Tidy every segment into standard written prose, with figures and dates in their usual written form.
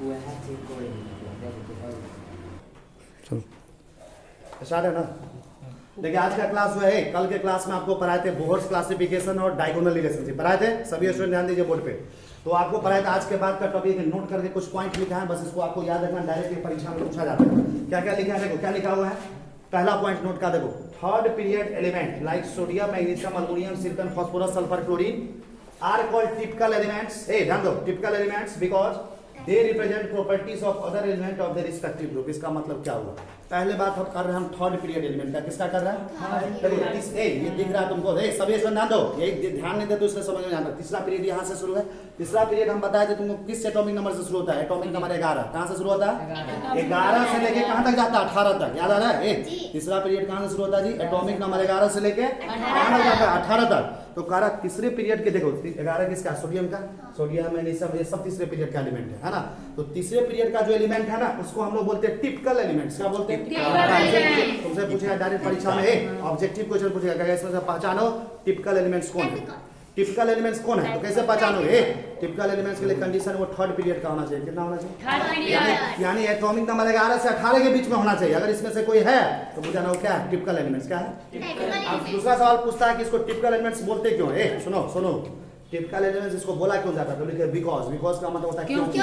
चलो स्टार्ट है ना। देखिए आज का क्लास जो है, कल के क्लास में आपको पढ़ाए थे बोहर्स क्लासिफिकेशन और डायगोनल रिलेशनशिप पढ़ाए थे। सभी स्टूडेंट ध्यान दीजिए बोर्ड पे। तो आपको पढ़ाया था आज के बाद का टॉपिक नोट करके कुछ पॉइंट लिखा है, बस इसको आपको याद रखना, डायरेक्ट परीक्षा में पूछा जाता है। क्या क्या लिखा है देखो, क्या लिखा हुआ है। पहला पॉइंट नोट का देखो, third period element like sodium, magnesium, aluminium, silicon, phosphorus, sulphur, chlorine are called typical elements. ध्यान दो, typical elements because they represent properties of other element of the respective group. इसका मतलब क्या हुआ, पहले बात हम कर रहे हैं हम थर्ड पीरियड एलिमेंट का। किसका कर रहे हैं? देखो ये दिख रहा है तुमको, सभी इसमें ध्यान दो, ये ध्यान नहीं दे तो इसमें समझ में आता। तीसरा पीरियड यहाँ से शुरू है। तीसरा पीरियड हम बताए थे तुमको किस एटॉमिक नंबर से शुरू होता है? Atomic number 11। कहाँ से शुरू होता है? 11 से लेके कहाँ तक जाता है? 18 तक। याद आ रहा है? तीसरा पीरियड कहाँ से शुरू होता है जी? एटॉमिक नंबर 11 से लेके कहाँ तक जाता है? 18 तक। तो कह रहा तीसरे पीरियड के देखो, 11 किसका? सोडियम का। सोडियम मैग्नीशियम ये सब तीसरे पीरियड का एलिमेंट है ना। तो तीसरे पीरियड का जो एलिमेंट है ना, उसको हम लोग बोलते हैं टिपिकल एलिमेंट्स। क्या बोलते हैं? तुमसे पूछेगा डायरेक्ट परीक्षा में, ऑब्जेक्टिव क्वेश्चन पूछेगा, इसमें से पहचानो टिपिकल एलिमेंट्स कौन है। टिपिकल एलिमेंट्स कौन है? तो कैसे पहचानोगे? टिपिकल एलिमेंट्स के लिए कंडीशन वो थर्ड पीरियड का होना चाहिए। कितना होना चाहिए? यानी एटॉमिक नंबर 11 से 18 के बीच में होना चाहिए। अगर इसमें से कोई है तो मुझे ना क्या है? Typical elements. क्या है? अब दूसरा सवाल पूछता है कि इसको टिपिकल एलिमेंट्स बोलते क्यों है? सुनो सुनो, टिपिकल एलिमेंट्स इसको बोला क्यों जाता है? तो लिखे बिकॉज। बिकॉज का मतलब होता है क्योंकि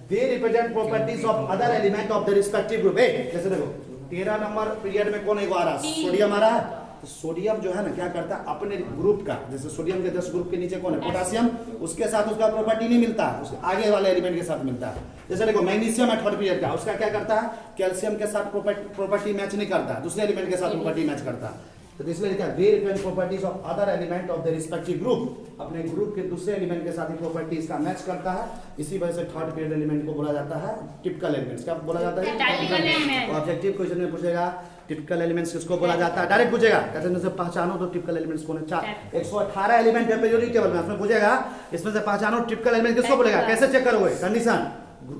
दे represent properties of other element of the respective group. जैसे देखो 13 नंबर पीरियड में कौन आ रहा है? सोडियम आ रहा है। तो सोडियम जो है ना क्या करता है अपने ग्रुप का, जैसे सोडियम के 10 ग्रुप के नीचे कौन है? पोटासियम। उसके साथ उसका प्रॉपर्टी नहीं मिलता है, उसके आगे वाले एलिमेंट के साथ मिलता है। जैसे देखो मैग्नीशियम है थर्ड पीरियड का, उसका क्या करता है? कैल्शियम के साथ प्रॉपर्टी मैच नहीं करता है, दूसरे एलिमेंट के साथ प्रॉपर्टी मैच करता है। तो इसलिए क्या दे represent properties of other element of the respective group. अपने ग्रुप के दूसरे एलिमेंट के साथ ही प्रॉपर्टीज का मैच करता है। इसी वजह से थर्ड पीरियड एलिमेंट को बोला जाता है टिपिकल एलिमेंट्स। क्या बोला जाता है? ऑब्जेक्टिव क्वेश्चन में पूछेगा टिपिकल एलिमेंट्स किसको बोला जाता है? डायरेक्ट पूछेगा, कहते हैं पहचानो तो टिपिकल एलिमेंट्स कौन है। 118 एलिमेंट है पीरियोडिक टेबल में, उसमें पूछेगा इसमें से पहचानो टिपिकल एलिमेंट किसको बोलेगा? कैसे चेक करोगे? कंडीशन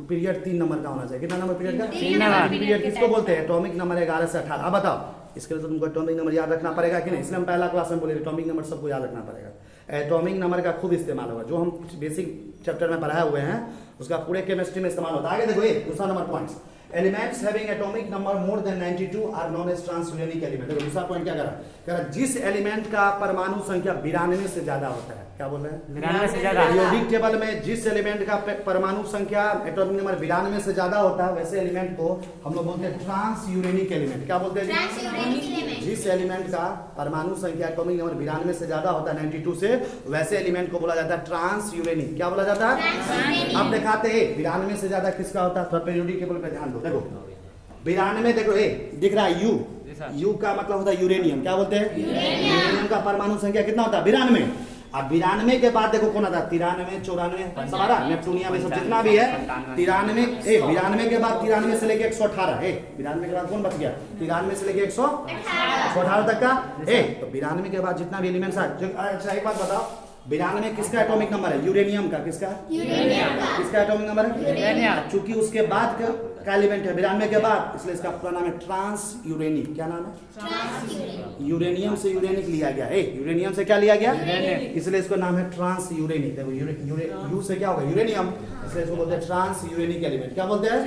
पीरियड 3 नंबर का होना चाहिए। कितना नंबर पीरियड का? 3 नंबर। पीरियड किसको बोलते हैं? एटॉमिक नंबर 11 से 18। अब बताओ इसके लिए तो तुमको एटॉमिक नंबर याद रखना पड़ेगा कि नहीं? इसलिए हम पहला क्लास में बोले एटॉमिक नंबर सबको याद रखना पड़ेगा। एटॉमिक नंबर का खूब इस्तेमाल होगा, जो हम बेसिक चैप्टर में पढ़ाए हुए हैं उसका पूरे केमिस्ट्री में इस्तेमाल होता है। आगे देखो ये दूसरा number points, elements having atomic number more than 92 are known as transuranic element. देखो दूसरा पॉइंट क्या कह रहा है? जिस एलिमेंट का परमाणु संख्या 92 से ज्यादा होता है, क्या बोल रहे हैं? 92 से ज्यादा। पीरियोडिक टेबल में जिस एलिमेंट का परमाणु संख्या एटॉमिक नंबर 92 से ज्यादा होता है, वैसे एलिमेंट को हम लोग बोलते हैं ट्रांसयूरेनिक एलिमेंट। क्या बोलते हैं? जिस एलिमेंट का परमाणु संख्या एटॉमिक नंबर 92 से ज्यादा होता है 92 से, वैसे एलिमेंट को बोला जाता है ट्रांसयूरेनिक। क्या बोला जाता है? अब दिखाते हैं 92 से ज्यादा किसका होता है। पीरियोडिक टेबल पे ध्यान दो, देखो 92 देखो दिख रहा है यू का मतलब होता है यूरेनियम। क्या बोलते हैं? यूरेनियम का परमाणु संख्या कितना होता है? 92। अब 92 के बाद देखो कौन आता है? 93, 94, सारा नेप्टूनियम में सब जितना भी है 93 के बाद 93 से लेके 118 है। 92 के बाद कौन बच गया? 93 से लेके 118 तक का है। तो 92 के बाद जितना भी एलिमेंट्स है। अच्छा एक बात बताओ, 92 किसका एटॉमिक नंबर है? यूरेनियम का। किसका? किसका एटॉमिक नंबर है? यूरेनियम। चूंकि उसके बाद का एलिमेंट है 92 के बाद, इसलिए इसका पूरा नाम है ट्रांस यूरेनिक। क्या नाम है? यूरेनियम से यूरेनिक लिया गया है। यूरेनियम से क्या लिया गया? इसलिए इसका नाम है ट्रांस यूरेनिक। देखो यू से क्या होगा? यूरेनियम, इसलिए इसको बोलते हैं ट्रांस यूरेनिक एलिमेंट। क्या बोलते हैं?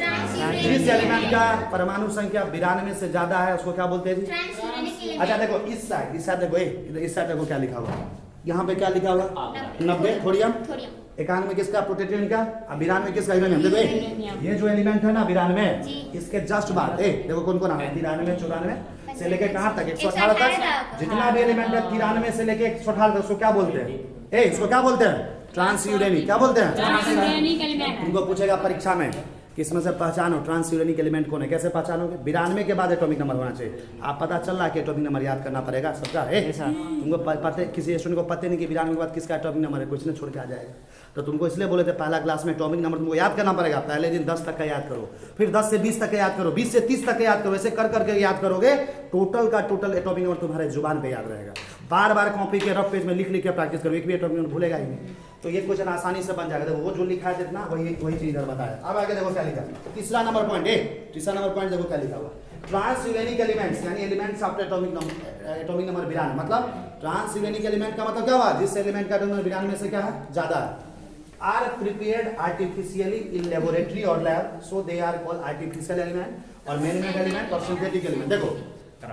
जिस एलिमेंट का परमाणु संख्या 92 से ज्यादा है उसको क्या बोलते हैं जी? अच्छा देखो इस साइड देखो, इस साइड देखो क्या लिखा हुआ है। यहाँ पे क्या लिखा हुआ? 90 थोरियम। 91 किसका? प्रोटेटियम का। अब 92 किसका? यूरेनियम। देखो ये जो एलिमेंट है ना 92, इसके जस्ट बाद देखो कौन कौन है? 93, 94 से लेके कहां तक? 118 तक। जितना भी एलिमेंट है 93 से लेके 118 तक, उसको क्या बोलते हैं? इसको क्या बोलते हैं? ट्रांसयूरेनिक। क्या बोलते हैं? उनको पूछेगा परीक्षा में किसमें से पहचानो ट्रांसयूरेनिक एलिमेंट कौन है। कैसे पहचानोगे? 92 के बाद एटॉमिक नंबर होना चाहिए। आप पता चल रहा है कि एटॉमिक नंबर याद करना पड़ेगा सबका है। तुमको पता, किसी स्टूडेंट को पता नहीं कि 92 के बाद किसका एटॉमिक नंबर है, कुछ नहीं छोड़ के आ जाएगा। तो तुमको इसलिए बोले थे पहला क्लास में एटॉमिक नंबर तुमको याद करना पड़ेगा। पहले दिन 10 तक का याद करो, फिर 10 से 20 तक का याद करो, 20 से 30 तक का याद करो। ऐसे कर करके याद करोगे, टोटल का टोटल एटॉमिक नंबर तुम्हारे जुबान पे याद रहेगा। बार बार कॉपी के रफ पेज में लिख लिख के प्रैक्टिस करो, एक भी एटॉमिक नंबर भूलेगा ही नहीं। तो ये क्वेश्चन आसानी से बन जाएगा। देखो वो जो लिखा है जितना वही चीज इधर बताया। अब आगे देखो क्या लिखा। तीसरा नंबर पॉइंट तीसरा नंबर पॉइंट देखो क्या लिखा हुआ। ट्रांसयूरेनिक एलिमेंट्स यानी एलिमेंट्स आफ्टर एटॉमिक नंबर 92। मतलब ट्रांसयूरेनिक एलिमेंट का मतलब क्या हुआ? जिस एलिमेंट का नंबर 92 से क्या है? ज्यादा है। are prepared artificially in laboratory or lab, so they are called artificial element और man-made element और synthetic element। देखो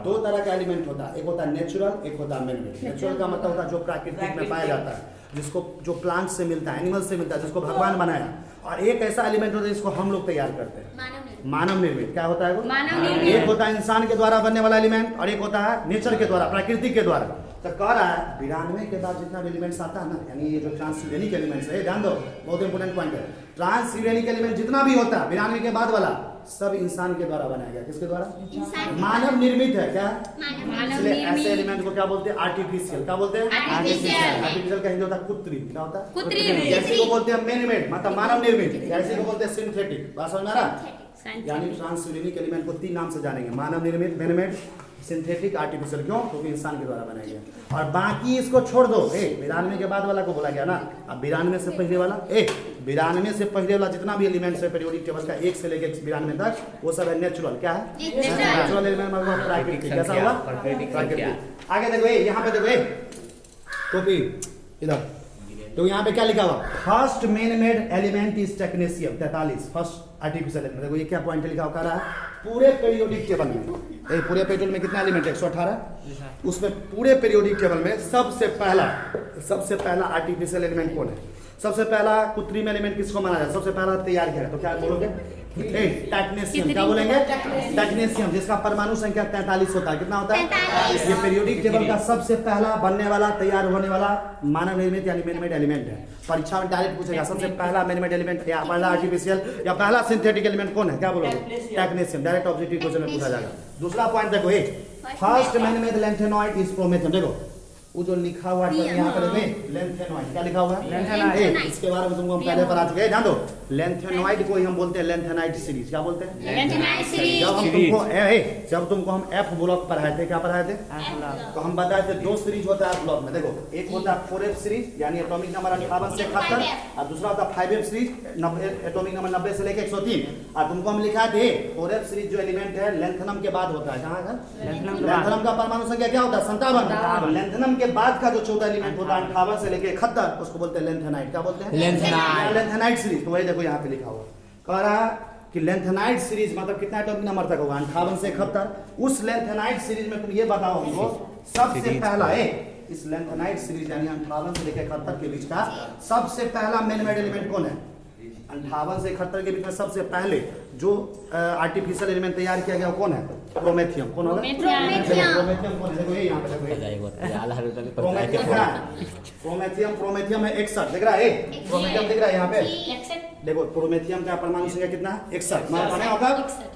दो तरह का एलिमेंट होता है, एक होता है नेचुरल, एक होता है मैन-मेड। नेचुरल का मतलब होता है जो प्राकृतिक में पाया जाता है, जिसको जो प्लांट से मिलता है, एनिमल से मिलता है, जिसको भगवान बनाया। और एक ऐसा एलिमेंट होता है जिसको हम लोग तैयार करते हैं, मानव निर्मित। क्या होता है वो? एक होता है इंसान के द्वारा बनने वाला एलिमेंट और एक होता है नेचर के द्वारा, प्रकृति के द्वारा। तो कह रहा है 92 के बाद जितना भी एलिमेंट्स आता है ना, यानी ये जो ट्रांसयूरेनिक एलिमेंट्स है, ध्यान दो, बहुत इंपोर्टेंट पॉइंट है। ट्रांसयूरेनिक एलिमेंट जितना भी होता है 92 के बाद वाला, सब इंसान के द्वारा बनाया गया। किसके द्वारा? मानव निर्मित है। क्या? इसलिए ऐसे एलिमेंट को क्या बोलते हैं? आर्टिफिशियल। क्या बोलते हैं? आर्टिफिशियल का हिंदी होता है कृत्रिम। क्या होता है? जैसे को बोलते हैं मैन मेड, मतलब मानव निर्मित। ऐसे को बोलते हैं सिंथेटिक। बात समझ में आ रहा? यानी ट्रांसयूरेनिक एलिमेंट को 3 नाम से जानेंगे, मानव निर्मित, मैन मेड, सिंथेटिक, आर्टिफिशियल। क्यों? क्योंकि इंसान के द्वारा बनाया गया। और बाकी इसको छोड़ दो। 92 के बाद वाला को बोला गया ना, अब 92 से पहले वाला 92 से पहले वाला जितना भी एलिमेंट्स है पीरियोडिक टेबल का 1 से लेकर 92 तक, वो सब है नेचुरल। क्या है? नेचुरल एलिमेंट मतलब प्राकृतिक। कैसा हुआ? प्राकृतिक। आगे देखो, यहाँ पे देखो, कॉपी इधर, तो यहाँ पे क्या लिखा हुआ? First man made element is technetium 43। First artificial element. देखो ये क्या पॉइंट लिखा हुआ, कह रहा है पूरे पीरियोडिक टेबल में, पूरे पीरियोडिक में कितना एलिमेंट है? 118। उसमें पूरे पीरियोडिक टेबल में सबसे पहला आर्टिफिशियल एलिमेंट कौन है? सबसे पहला कृत्रिम एलिमेंट किसको माना जाए? सबसे पहला तैयार किया, तो क्या बोलोगे? टेक्नीशियम। क्या बोलेंगे? टेक्नीशियम, जिसका परमाणु संख्या 43 होता है। कितना होता है? ये पीरियोडिक टेबल का सबसे पहला बनने वाला, तैयार होने वाला मानव निर्मित यानी मैन मेड एलिमेंट है। परीक्षा में डायरेक्ट पूछेगा सबसे पहला मैन मेड एलिमेंट या पहला आर्टिफिशियल या पहला सिंथेटिक एलिमेंट कौन है? क्या बोलोगे? टेक्नीशियम। डायरेक्ट ऑब्जेक्टिव क्वेश्चन में पूछा जाएगा। दूसरा पॉइंट देखो, first man made lanthanoid is promethium. देखो वो जो लिखा हुआ है यहाँ पर लेंथेनॉइड। क्या लिखा हुआ है? इसके बारे में तुमको हम पहले पढ़ा चुके हैं, जान दो। लेंथेनॉइड को ही हम बोलते हैं लेंथेनाइड सीरीज। क्या बोलते हैं? जब तुमको हम एफ ब्लॉक पढ़ाए थे, क्या पढ़ाए थे? तो हम बताए थे 2 सीरीज होता है ब्लॉक में। देखो एक होता है 4F सीरीज यानी एटॉमिक नंबर 58 से 71, और दूसरा होता है 5F सीरीज एटॉमिक नंबर 90 से लेकर 103। और तुमको हम लिखा थे 4F सीरीज जो एलिमेंट है लेंथनम के बाद होता है। कहाँ का? लेंथनम का परमाणु संख्या क्या होता है? 57। लेंथनम के बाद का जो 14 एलिमेंट होता है 58 से लेकर 71, उसको बोलते हैं लेंथेनाइड। क्या बोलते हैं? Lanthanide series. तो वही देखो यहाँ पे लिखा हुआ, कह रहा कि लेंथेनाइड सीरीज मतलब कितना एटॉमिक नंबर तक होगा? 58 से 71। उस लेंथेनाइड सीरीज में तुम ये बताओ हमको, सबसे पहला इस लेंथेनाइड सीरीज यानी 58 से लेकर 71 के बीच का सबसे पहला मैन मेड एलिमेंट कौन है? 58 से 71 के बीच में सबसे पहले जो आर्टिफिशियल एलिमेंट तैयार किया गया कौन है? प्रोमेथियम। कौन होगा? प्रोमेथियम कौन है? देखो ये यहाँ पे देखो, प्रोमेथियम है 61। दिख रहा है? प्रोमेथियम दिख रहा है यहाँ पे? देखो प्रोमेथियम का परमाणु संख्या कितना? 61। माना होगा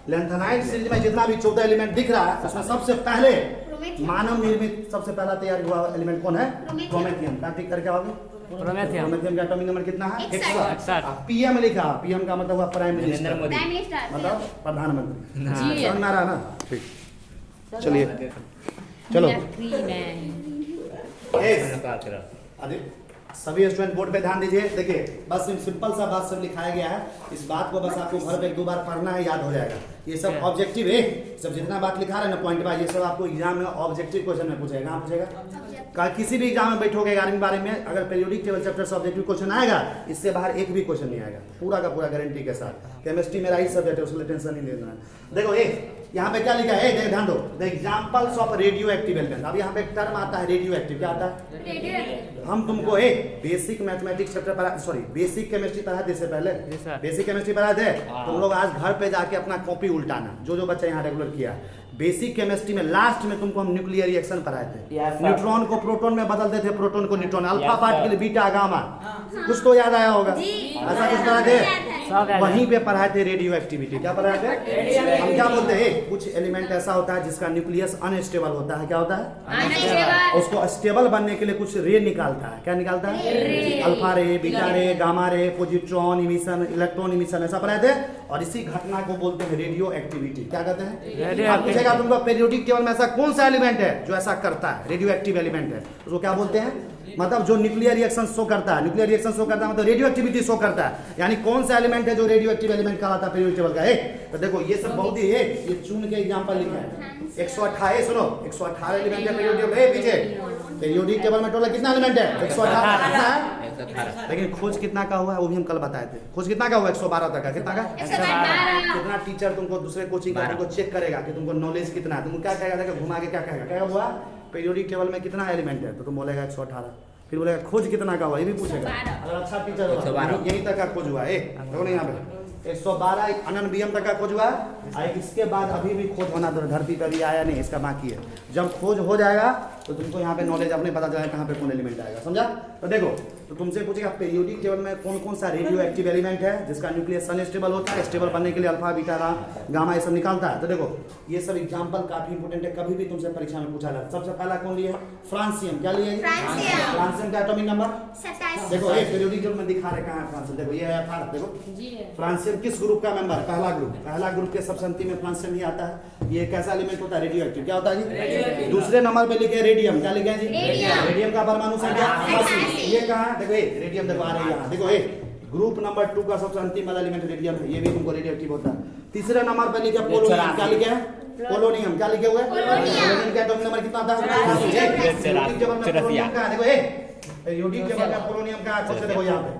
लेंथेनाइड सीरीज में जितना भी 14 एलिमेंट दिख रहा है उसमें सबसे पहले मानव निर्मित सबसे पहला तैयार हुआ एलिमेंट कौन है? प्रोमेथियम। का टिक करके आओगे? प्रोमेथियम का एटॉमिक नंबर कितना है? 61। पीएम लिखा, पीएम का मतलब हुआ प्राइम मिनिस्टर, मतलब प्रधानमंत्री। समझ में आ रहा ना? ठीक, चलिए चलो। सभी स्टूडेंट बोर्ड पे ध्यान दीजिए। देखिए बस सिंपल सा बात सब लिखाया गया है, इस बात को बस आपको घर पे 1-2 बार पढ़ना है, याद हो जाएगा। ये सब ऑब्जेक्टिव है, सब जितना बात लिखा रहा है ना पॉइंट वाइज, ये सब आपको एग्जाम में ऑब्जेक्टिव क्वेश्चन में पूछेगा। कहाँ पूछेगा? किसी भी एग्जाम में बैठोगे 11वीं 12वीं में, अगर पीरियोडिक टेबल चैप्टर से ऑब्जेक्टिव क्वेश्चन आएगा, इससे बाहर एक भी क्वेश्चन नहीं आएगा, पूरा का पूरा गारंटी के साथ। केमिस्ट्री मेरा ही सब्जेक्ट है, उसके लिए टेंशन नहीं लेना है। देखो यहाँ पे क्या लिखा है, ध्यान दो, the examples of radio active element. अब यहाँ पे एक टर्म आता है रेडियो एक्टिव। क्या आता है? हम तुमको बेसिक मैथमेटिक्स चैप्टर पढ़ा, सॉरी बेसिक केमिस्ट्री पढ़ाए थे इससे पहले, बेसिक केमिस्ट्री पढ़ाए थे। तुम लोग आज घर पे जाके अपना कॉपी उल्टाना, जो बच्चा यहाँ रेगुलर किया। बेसिक केमिस्ट्री में लास्ट में तुमको हम न्यूक्लियर रिएक्शन पढ़ाए थे। न्यूट्रॉन को प्रोटॉन में बदलते थे, प्रोटॉन को neutron, alpha particle, beta gamma, कुछ तो याद आया होगा, ऐसा कुछ पढ़ाए थे। वहीं पे पढ़ाए थे रेडियो एक्टिविटी। क्या पढ़ाए थे? हम क्या बोलते हैं, कुछ एलिमेंट ऐसा होता है जिसका न्यूक्लियस अनस्टेबल होता है। क्या होता है? उसको स्टेबल बनने के लिए कुछ रे निकालता है। क्या निकालता है? अल्फा रे, बीटा रे, gamma ray, positron emission, electron emission, ऐसा पढ़ाए थे। और इसी घटना को बोलते हैं रेडियो एक्टिविटी। क्या कहते हैं? पूछेगा तुमको पीरियोडिक टेबल में ऐसा कौन सा एलिमेंट है जो ऐसा करता है, रेडियो एक्टिव एलिमेंट है, उसको क्या बोलते हैं? मतलब जो न्यूक्लियर रिएक्शन शो करता है, न्यूक्लियर रिएक्शन शो करता है मतलब रेडियो एक्टिविटी शो करता है। यानी कौन सा एलिमेंट है जो रेडियो एक्टिव एलिमेंट कहलाता है पीरियोडिक टेबल का? तो देखो ये सब बहुत ही है, ये चुन के एग्जांपल लिखा है। 118 सुनो, 118 एलिमेंट है पीरियोडिक टेबल। पीछे पीरियोडिक टेबल में टोटल कितना एलिमेंट है? 118। लेकिन खोज कितना का हुआ है वो भी हम कल बताए थे। खोज कितना का हुआ? 112 तक का। कितना का? 112। कितना टीचर तुमको दूसरे कोचिंग का तुमको चेक करेगा कि तुमको नॉलेज कितना है, तुमको क्या कहेगा, देखो घुमा के क्या कहेगा, क्या हुआ पीरियोडिक टेबल में कितना एलिमेंट है, तो तुम बोलेगा 118। फिर बोलेगा खोज कितना का हुआ, ये भी पूछेगा। अगर अच्छा टीचर होगा यहीं तक का खोज हुआ है, देखो नहीं यहाँ पे 112 एक अनंत बीएम तक का खोज हुआ है। इसके बाद अभी भी खोज होना धरती पर भी आया नहीं, इसका बाकी है। जब खोज हो जाएगा तो तुमको यहाँ पे नॉलेज अपने पता चलेगा कहाँ पे कौन एलिमेंट आएगा, समझा? तो देखो, तो तुमसे पूछेगा पीरियोडिक टेबल में कौन कौन सा रेडियो एक्टिव एलिमेंट है जिसका न्यूक्लियस अनस्टेबल होता है, स्टेबल बनने के लिए अल्फा बीटा गामा ये सब निकालता है। तो देखो ये सब एग्जांपल काफी इंपोर्टेंट है, कभी भी तुमसे परीक्षा में पूछा जाता है। सबसे पहला कौन लिया? फ्रांसियम। क्या लिया? फ्रांसियम का एटॉमिक नंबर 27। देखो ये पीरियोडिक टेबल में दिखा रहे कहाँ है फ्रांसियम, देखो ये है 18। देखो फ्रांसियम किस ग्रुप का मेंबर? पहला ग्रुप के सब संति में फ्रांसियम ही आता है। ये कैसा एलिमेंट होता है? Radio active. क्या होता है जी? दूसरे नंबर पे लिखे रेडियम। क्या लिखे जी? रेडियम का परमाणु संख्या 88। ये कहाँ है? देखो ये रेडियम देखो आ रहा है यहाँ, देखो ये ग्रुप नंबर 2 का सबसे अंतिम वाला एलिमेंट रेडियम है, ये भी तुमको रेडियो एक्टिव होता है। तीसरे नंबर पे लिखे पोलोनियम। क्या लिखे? पोलोनियम। क्या लिखे हुए? पोलोनियम का एटॉमिक नंबर कितना था? 84। देखो ये पीरियोडिक टेबल में पोलोनियम का सबसे, देखो यहाँ पे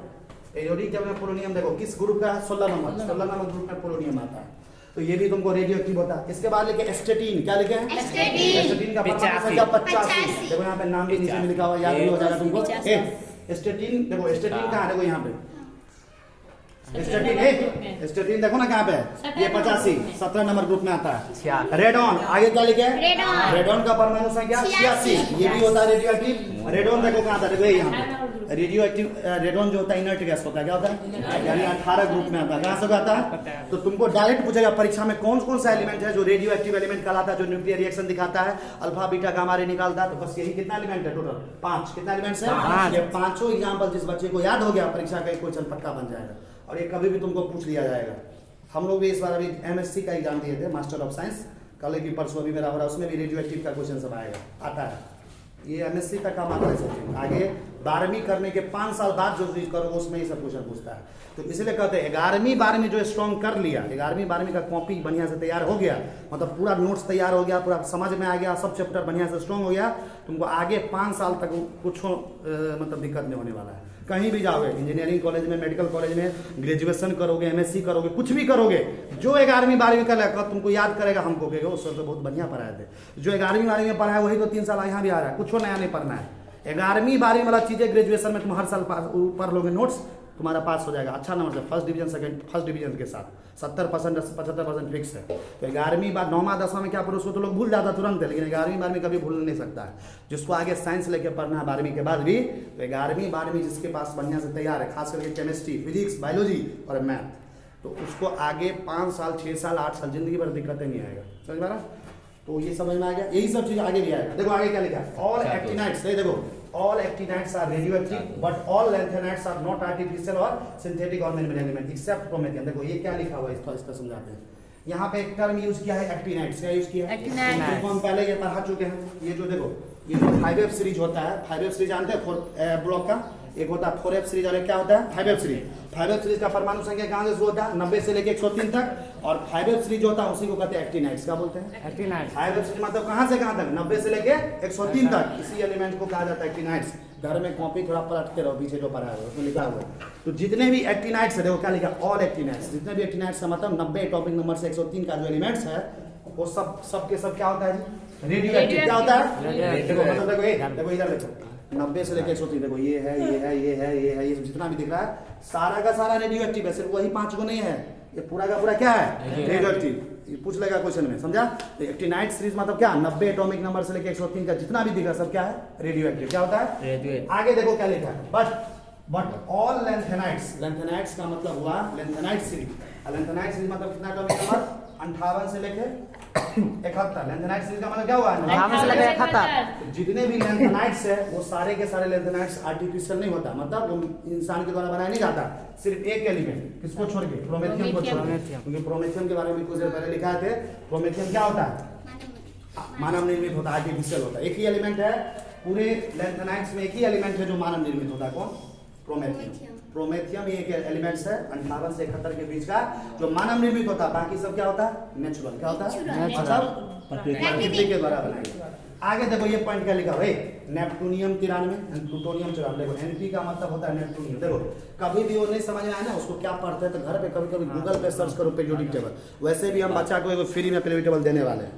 पीरियोडिक टेबल में पोलोनियम देखो किस ग्रुप का? 16 नंबर ग्रुप में पोलोनियम आता है, तो ये भी तुमको रेडियो एक्टिव होता है। इसके बाद लिखे एस्टेटीन। क्या लिखे हैं? एस्टेटीन का परमाणु संख्या 85। देखो यहाँ पे नाम भी नीचे में लिखा हुआ, याद भी हो जाएगा तुमको। एस्टेटीन देखो, एस्टेटीन कहाँ? देखो यहाँ पे एस्टेटीन देखो ना कहाँ पे है, ये 85 17 नंबर ग्रुप में आता है। रेडॉन आगे क्या लिखे? रेडॉन का परमाणु संख्या 86, ये भी होता है रेडियो एक्टिव। रेडॉन देखो कहाँ था? देखो यहाँ पे रेडियो एक्टिव। रेडॉन जो होता है इनर्ट गैस होता है, क्या होता है? यानी 18 ग्रुप में आता है। कहाँ से आता है? तो तुमको डायरेक्ट पूछेगा परीक्षा में कौन कौन सा एलिमेंट है जो रेडियो एक्टिव एलिमेंट कहलाता है, जो न्यूक्लियर रिएक्शन दिखाता है, अल्फा बीटा गामा रे निकालता है। तो बस यही कितना एलिमेंट है टोटल? 5। कितना एलिमेंट है? ये पांचों एग्जाम्पल जिस बच्चे को याद हो गया परीक्षा का क्वेश्चन पक्का बन जाएगा, और ये कभी भी तुमको पूछ लिया जाएगा। हम लोग भी इस बार अभी एमएससी का एग्जाम दिए थे, मास्टर ऑफ साइंस, कल की परसों अभी मेरा हो रहा है, उसमें भी रेडियो एक्टिव का क्वेश्चन सब आएगा, आता है। ये एमएससी तक का मात्र है, आगे 12वीं करने के 5 साल बाद जो चीज करोगे उसमें ही सब क्वेश्चन पूछता है। तो इसलिए कहते हैं 11वीं 12वीं जो स्ट्रॉन्ग कर लिया, 11वीं 12वीं का कॉपी बढ़िया से तैयार हो गया, मतलब पूरा नोट्स तैयार हो गया, पूरा समझ में आ गया, सब चैप्टर बढ़िया से स्ट्रॉन्ग हो गया, तुमको आगे 5 साल तक कुछ मतलब दिक्कत नहीं होने वाला है। कहीं भी जाओगे, इंजीनियरिंग कॉलेज में, मेडिकल कॉलेज में, ग्रेजुएशन करोगे, एमएससी करोगे, कुछ भी करोगे, जो 11वीं 12वीं का लगा तुमको याद करेगा, हमको कहेगा उस तो बहुत बढ़िया पढ़ाए थे। जो 11वीं 12वीं में पढ़ा है वही तो 3 साल यहाँ भी आ रहा है, कुछ नया नहीं पढ़ना है। 11वीं 12वीं वाला चीजें ग्रेजुएशन में तुम हर साल पढ़ लोगे, नोट्स तुम्हारा पास हो जाएगा अच्छा नंबर से, फर्स्ट डिवीजन के साथ 70% 75% फिक्स है। तो 11वीं बार 9वां 10वां में क्या पढ़ो उसको तो लोग भूल जाता तुरंत है, लेकिन 11वीं 12वीं कभी भूल नहीं सकता है। जिसको आगे साइंस लेके पढ़ना है 12वीं के बाद भी, तो 11वीं 12वीं जिसके पास बढ़िया से तैयार है, खास करके केमिस्ट्री, फिजिक्स, बायोलॉजी और मैथ, तो उसको आगे 5 साल 6 साल 8 साल जिंदगी भर दिक्कतें नहीं आएगा। समझ में आ रहा? तो ये समझ में आ गया, यही सब चीज आगे भी आएगा। देखो आगे क्या लिखा है, ऑल एक्टिनाइड्स, देखो all actinides are radioactive but all lanthanides are not artificial or synthetic or man-made element except promethium। देखो ये क्या लिखा हुआ है, इसको समझाते हैं। यहाँ पे एक टर्म यूज किया है एक्टिनाइड्स, क्या यूज किया है? एक्टिनाइड्स। हम पहले ये पढ़ा चुके हैं। ये जो देखो ये जो 5F सीरीज होता है, 5F सीरीज जानते हैं 4 ब्लॉक का, एक होता है 4F सीरीज और एक क्या होता है 5F सीरीज। 5F सीरीज का परमाणु संख्या कहाँ से शुरू होता है? 90 से लेके 103 तक, और 5F सीरीज होता है उसी को कहते हैं एक्टिनाइड्स। क्या बोलते हैं? एक्टिनाइड्स। 5F सीरीज मतलब कहाँ से कहाँ तक? 90 से लेके 103 तक, इसी एलिमेंट को कहा जाता है एक्टिनाइड्स। घर में कॉपी थोड़ा पलटते रहो, पीछे जो पढ़ा है उसमें लिखा हुआ है। तो जितने भी एक्टिनाइड्स है, देखो क्या लिखा, ऑल एक्टिनाइड्स, जितने भी एक्टिनाइड्स का मतलब 90 एटॉमिक नंबर से 103 का जो एलिमेंट्स है वो सब के सब क्या होता है जी? Radio active. क्या होता है? देखो मतलब देखो इधर देखो 90 से लेकर 103, देखो ये है ये है ये है ये है, ये जितना भी दिख रहा है सारा का सारा रेडियो एक्टिव है, सिर्फ वही 5 को नहीं है, ये पूरा का पूरा क्या है? Radio active. पूछ लेगा क्वेश्चन में, समझा? तो एक्टिनाइड सीरीज मतलब क्या? 90 एटॉमिक नंबर से लेकर 103 का जितना भी दिख रहा है सब क्या है? Radio active. क्या होता है? आगे देखो क्या लिखा है, बट ऑल लैंथेनाइड्स, लैंथेनाइड्स का मतलब हुआ लैंथेनाइड सीरीज। लैंथेनाइड सीरीज मतलब कितना एटॉमिक नंबर? 58 से लेके 71। लैंथेनाइड सीरीज का मतलब क्या हुआ? 58 से लेके 71। जितने भी लैंथेनाइड्स है वो सारे के सारे लैंथेनाइड्स आर्टिफिशियल नहीं होता, मतलब इंसान के द्वारा बनाया नहीं जाता, सिर्फ एक एलिमेंट, किसको छोड़ के? प्रोमेथियम को छोड़ के। क्योंकि प्रोमेथियम के बारे में कुछ देर पहले लिखा थे, प्रोमेथियम क्या होता है? मानव निर्मित होता है, आर्टिफिशियल होता है। एक ही एलिमेंट है पूरे लैंथेनाइड्स में, एक ही एलिमेंट है जो मानव निर्मित होता है, कौन? प्रोमेथियम। प्रोमेथियम एक एलिमेंट्स है 58 से 71 के बीच का जो मानव निर्मित होता है, बाकी सब क्या होता है नेचुरल। क्या होता है मतलब प्रकृति के द्वारा बनाया। आगे देखो ये पॉइंट क्या लिखा है, नेपटूनियम 93, प्लूटोनियम 94। देखो एनपी का मतलब होता है नेपटूनियम। देखो कभी भी वो नहीं समझ में आया ना उसको क्या पढ़ते हैं तो घर पे कभी कभी गूगल पे सर्च करो पीरियोडिक टेबल। वैसे भी हम बच्चा को एगो फ्री में पीरियोडिक टेबल देने वाले हैं,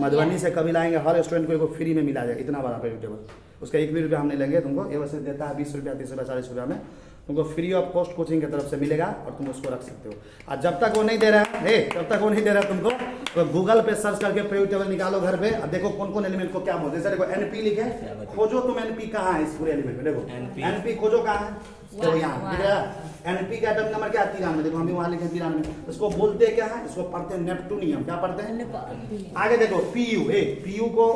मधुबनी से कभी लाएंगे, हर स्टूडेंट को एगो फ्री में मिला जाएगा, इतना बड़ा पीरियोडिक टेबल। उसका 1 भी रुपया हम नहीं लेंगे तुमको, ये वैसे देता है 20 रुपया 30 रुपया 40 रुपया में, तुमको फ्री ऑफ कॉस्ट कोचिंग की तरफ से मिलेगा और तुम उसको रख सकते हो। और जब तक वो नहीं दे रहा है जब तक वो नहीं दे रहा है तुमको, तो गूगल पे सर्च करके पीरियोडिक टेबल निकालो घर पे। अब देखो कौन कौन एलिमेंट को क्या बोलते हैं। जैसे देखो एनपी लिखे, खोजो तुम एनपी कहाँ है इस पूरे एलिमेंट में। देखो एनपी खोजो कहाँ है, तो यहाँ दिख रहा है। एनपी का एटॉमिक नंबर क्या है 93। देखो हम भी वहाँ लिखे 93। इसको बोलते क्या है, इसको पढ़ते हैं नेपटूनियम। क्या पढ़ते हैं आगे देखो पीयू, पीयू को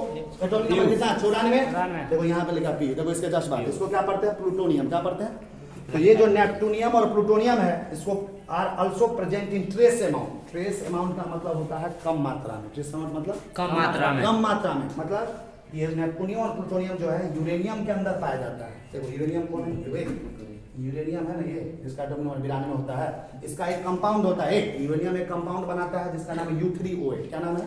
एटॉमिक नंबर कितना 94। देखो यहाँ पे लिखा पीयू, देखो इसके जस्ट बाद इसको क्या पढ़ते हैं प्लूटोनियम। क्या पढ़ते हैं, तो ये जो नेपटूनियम और प्लूटोनियम है इसको are also present in trace amount. Trace amount का मतलब होता है कम मात्रा में। ट्रेस अमाउंट मतलब कम मात्रा में मतलब ये नेपटूनियम और प्लूटोनियम जो है यूरेनियम के अंदर पाया जाता है। देखो यूरेनियम कौन है, यूरेनियम है ना, ये इसका एटॉमिक नंबर 92 होता है। इसका एक कंपाउंड होता है, यूरेनियम एक कंपाउंड बनाता है जिसका नाम है U3O8। क्या नाम है,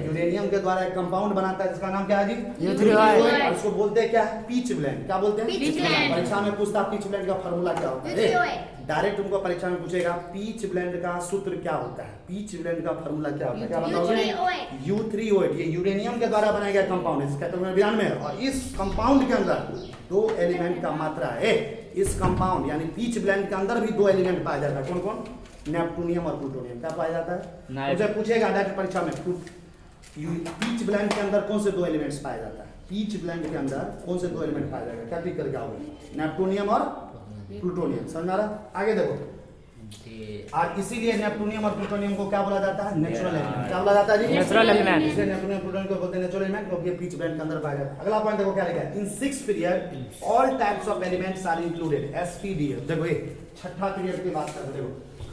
यूरेनियम के द्वारा एक कंपाउंड बनाता है जिसका नाम क्या है जी U3O8। और इसको बोलते हैं क्या है पीच ब्लेंड। क्या बोलते हैं, परीक्षा में पूछता पीच ब्लेंड का फॉर्मूला क्या होता है, डायरेक्ट तुमको परीक्षा में पूछेगा पीच ब्लेंड का सूत्र क्या होता है, पीच ब्लेंड का फॉर्मूला क्या होता है, क्या बताओगे U3O8। ये यूरेनियम के द्वारा बनाया गया कंपाउंड है, इसका एटॉमिक नंबर 92 है। और इस कंपाउंड के अंदर 2 एलिमेंट का मात्रा है। इस कंपाउंड यानी पीच ब्लेंड के अंदर भी 2 एलिमेंट पाया जाता है। कौन कौन, नेपटूनियम और प्लूटोनियम। क्या पाया जाता है, मुझे पूछेगा डायरेक्ट परीक्षा में पीच ब्लेंड के अंदर कौन से 2 एलिमेंट्स पाया जाता है, पीच ब्लेंड के अंदर कौन से 2 एलिमेंट पाया जाएगा, क्या पिक करके आओगे, नेपटूनियम और प्लूटोनियम। समझ आ रहा, आगे देखो। और इसीलिए नेपटूनियम और प्लूटोनियम को क्या बोला जाता है, नेचुरल एलिमेंट। क्या बोला जाता है जी, नेचुरल एलिमेंट। इसलिए नेपटूनियम प्लूटोनियम को बोलते हैं नेचुरल एलिमेंट क्योंकि ये पीच ब्लेंड के अंदर पाया जाता है। अगला पॉइंट देखो क्या लिखा है, in 6 period all types of elements are included SPDF. देखो ये छठा पीरियड की बात करते हो,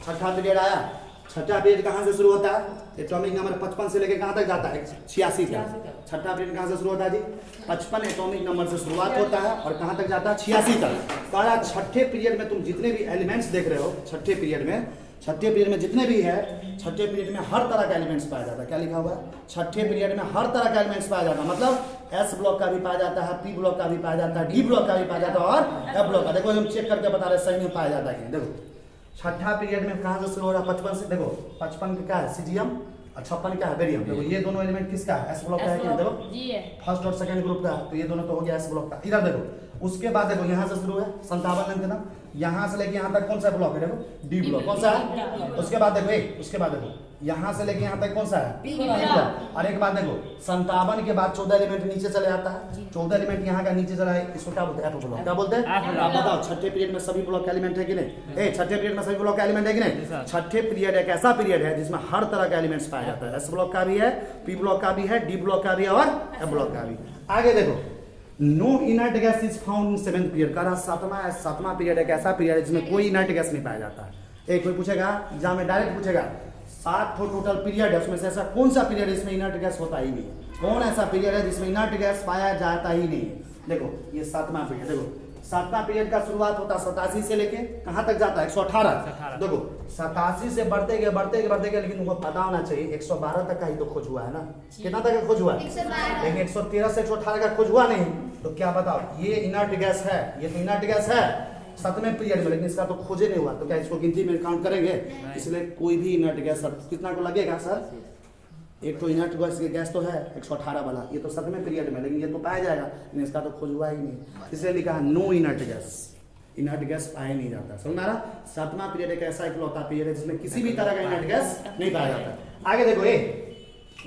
छठा पीरियड आया। छठा पीरियड कहाँ से शुरू होता है, एटॉमिक नंबर 55 से लेकर कहाँ तक जाता है 86 तक। छठा पीरियड कहाँ से शुरू होता है जी, 55 एटॉमिक नंबर से शुरुआत होता है और कहाँ तक जाता है 86 तक। सारा छठे पीरियड में तुम जितने भी एलिमेंट्स देख रहे हो, छठे पीरियड में जितने भी है, छठे पीरियड में हर तरह का एलिमेंट्स पाया जाता है। क्या लिखा हुआ है, छठे पीरियड में हर तरह का एलिमेंट्स पाया जाता है। मतलब एस ब्लॉक का भी पाया जाता है, पी ब्लॉक का भी पाया जाता है, डी ब्लॉक का भी पाया जाता है और एफ ब्लॉक का। देखो हम चेक करके बता रहे सही में पाया जाता है। देखो छठा पीरियड में कहाँ से शुरू हो रहा है, 55 से। देखो 55 क्या है सीजियम और 56 क्या है बेरियम। देखो ये दोनों एलिमेंट किसका है, एस ब्लॉक का है। देखो फर्स्ट और सेकंड ग्रुप का, तो ये दोनों तो हो गया एस ब्लॉक का। इधर देखो उसके बाद देखो यहाँ से शुरू है 57 नंबर का, यहाँ से लेके यहाँ तक कौन सा ब्लॉक है, देखो डी ब्लॉक कौन सा है। उसके बाद देखो उसके बाद देखो यहाँ से लेके यहाँ तक कौन सा है पी ब्लॉक। और एक बात देखो 57 के बाद 14 एलिमेंट नीचे चले जाता है, 14 एलिमेंट यहाँ का नीचे चला है, इसको क्या बोलते हैं एफ ब्लॉक। क्या बोलते हैं, आप बताओ छठे पीरियड में सभी ब्लॉक का एलिमेंट है कि नहीं, छठे पीरियड में सभी ब्लॉक का एलिमेंट है कि नहीं। छठे पीरियड एक ऐसा पीरियड है जिसमें हर तरह का एलिमेंट्स पाया जाता है, एस ब्लॉक का भी है, पी ब्लॉक का भी है, डी ब्लॉक का भी है और एफ ब्लॉक का भी। आगे देखो no inert gas is found in 7th period. कह रहा सातवां पीरियड एक ऐसा पीरियड है जिसमें कोई इनर्ट गैस नहीं पाया जाता है। एक कोई पूछेगा एग्जाम में डायरेक्ट पूछेगा 7 टोटल पीरियड है, उसमें से ऐसा कौन सा पीरियड है जिसमें इनर्ट गैस होता ही नहीं, कौन ऐसा पीरियड है जिसमें इनर्ट गैस पाया जाता ही नहीं। देखो ये 7वां पीरियड, देखो 7वां पीरियड का शुरुआत होता है 87 से लेके कहाँ तक जाता है 118। देखो 87 से बढ़ते गए लेकिन तुमको पता होना चाहिए 112 तक का ही तो खोज हुआ है ना, कितना तक का खोज हुआ है, लेकिन 113 से 118 का खोज हुआ नहीं। तो क्या बताओ ये इनर्ट गैस है, ये तो इनर्ट गैस है 7वें पीरियड में, लेकिन इसका तो खोजे नहीं हुआ, तो क्या इसको गिनती में काउंट करेंगे, इसलिए कोई भी इनर्ट गैस कितना को लगेगा सर, एक तो इनर्ट गैस तो है 118 वाला, ये तो 7वें पीरियड में, लेकिन ये तो पाया जाएगा, लेकिन इसका तो खोज हुआ ही नहीं, इसलिए लिखा है no inert gas, inert gas पाया नहीं जाता। समझ में आ रहा, 7वां पीरियड एक ऐसा इकलौता पीरियड है जिसमें किसी भी तरह का इनर्ट गैस नहीं पाया जाता। आगे देखो ये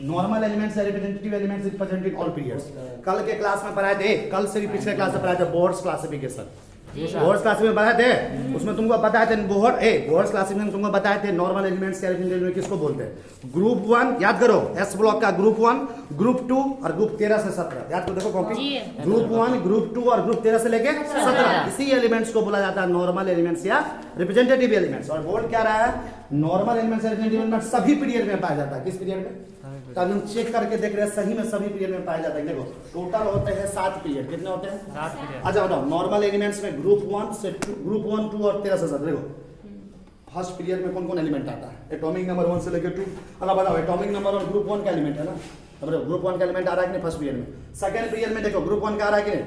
normal elements representative elements represented all periods. कल के क्लास में पढ़ाए थे, कल से भी पिछले क्लास में पढ़ाए थे बोहर्स क्लासिफिकेशन, बोहर्स क्लास में पढ़ाए थे, उसमें तुमको बताए थे बोहर्स क्लासिफिकेशन तुमको बताए थे नॉर्मल एलिमेंट्स एलिमेंट किसको बोलते हैं, ग्रुप 1 याद करो, एस ब्लॉक का ग्रुप 1, ग्रुप 2 और ग्रुप 13 से 17 याद करो, देखो कॉपी, ग्रुप 1 ग्रुप 2 और ग्रुप 13 से लेके 17 इसी एलिमेंट्स को बोला जाता है नॉर्मल एलिमेंट्स या रिप्रेजेंटेटिव एलिमेंट्स। और बोर्ड क्या रहा है नॉर्मल एलिमेंट एलिमेंट सभी पीरियड में पाया जाता है। किस पीरियड में? तो हम चेक करके देख रहे हैं, सही में सभी पीरियड में पाया जाता है। देखो टोटल होते हैं 7 पीरियड। कितने होते हैं? 7 पीरियड। अच्छा बताओ, नॉर्मल एलिमेंट्स में ग्रुप 1 से ग्रुप 1, 2 और 13 से 7। देखो फर्स्ट पीरियड में कौन कौन एलिमेंट आता है? एटॉमिक नंबर 1 से लेकर 2। अगर बताओ एटॉमिक नंबर और ग्रुप 1 का एलिमेंट है ना, अब ग्रुप 1 का एलिमेंट आ रहा है कि नहीं फर्स्ट पीरियड में? सेकंड पीरियड में देखो ग्रुप 1 का आ रहा है कि नहीं?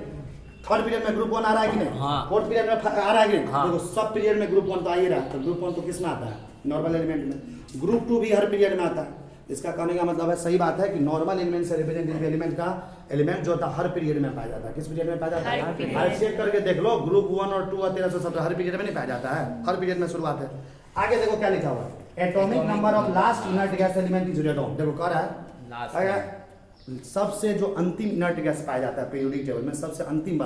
थर्ड पीरियड में ग्रुप 1 आ रहा है कि नहीं? हाँ। फोर्थ पीरियड में आ रहा है कि नहीं? हाँ। देखो सब पीरियड में ग्रुप 1 तो आ ही रहा है। तो ग्रुप 1 तो किस में आता है? नॉर्मल एलिमेंट में। ग्रुप 2 भी हर पीरियड में आता है। इसका कहने का मतलब है, सही बात है कि नॉर्मल एलिमेंट से रिप्रेजेंटेटिव एलिमेंट का एलिमेंट जो होता है हर पीरियड में पाया जाता है। किस पीरियड में पाया जाता है? अरे चेक करके देख लो, ग्रुप 1 और 2 और 13 से 17 हर पीरियड में नहीं पाया जाता है, हर पीरियड में शुरुआत है। आगे देखो क्या लिखा हुआ है, atomic number of last inert gas element is radon. देखो कह रहा है सबसे जो अंतिम इनर्ट गैस पाया जाता है पीरियोडिक टेबल में, सबसे अंतिम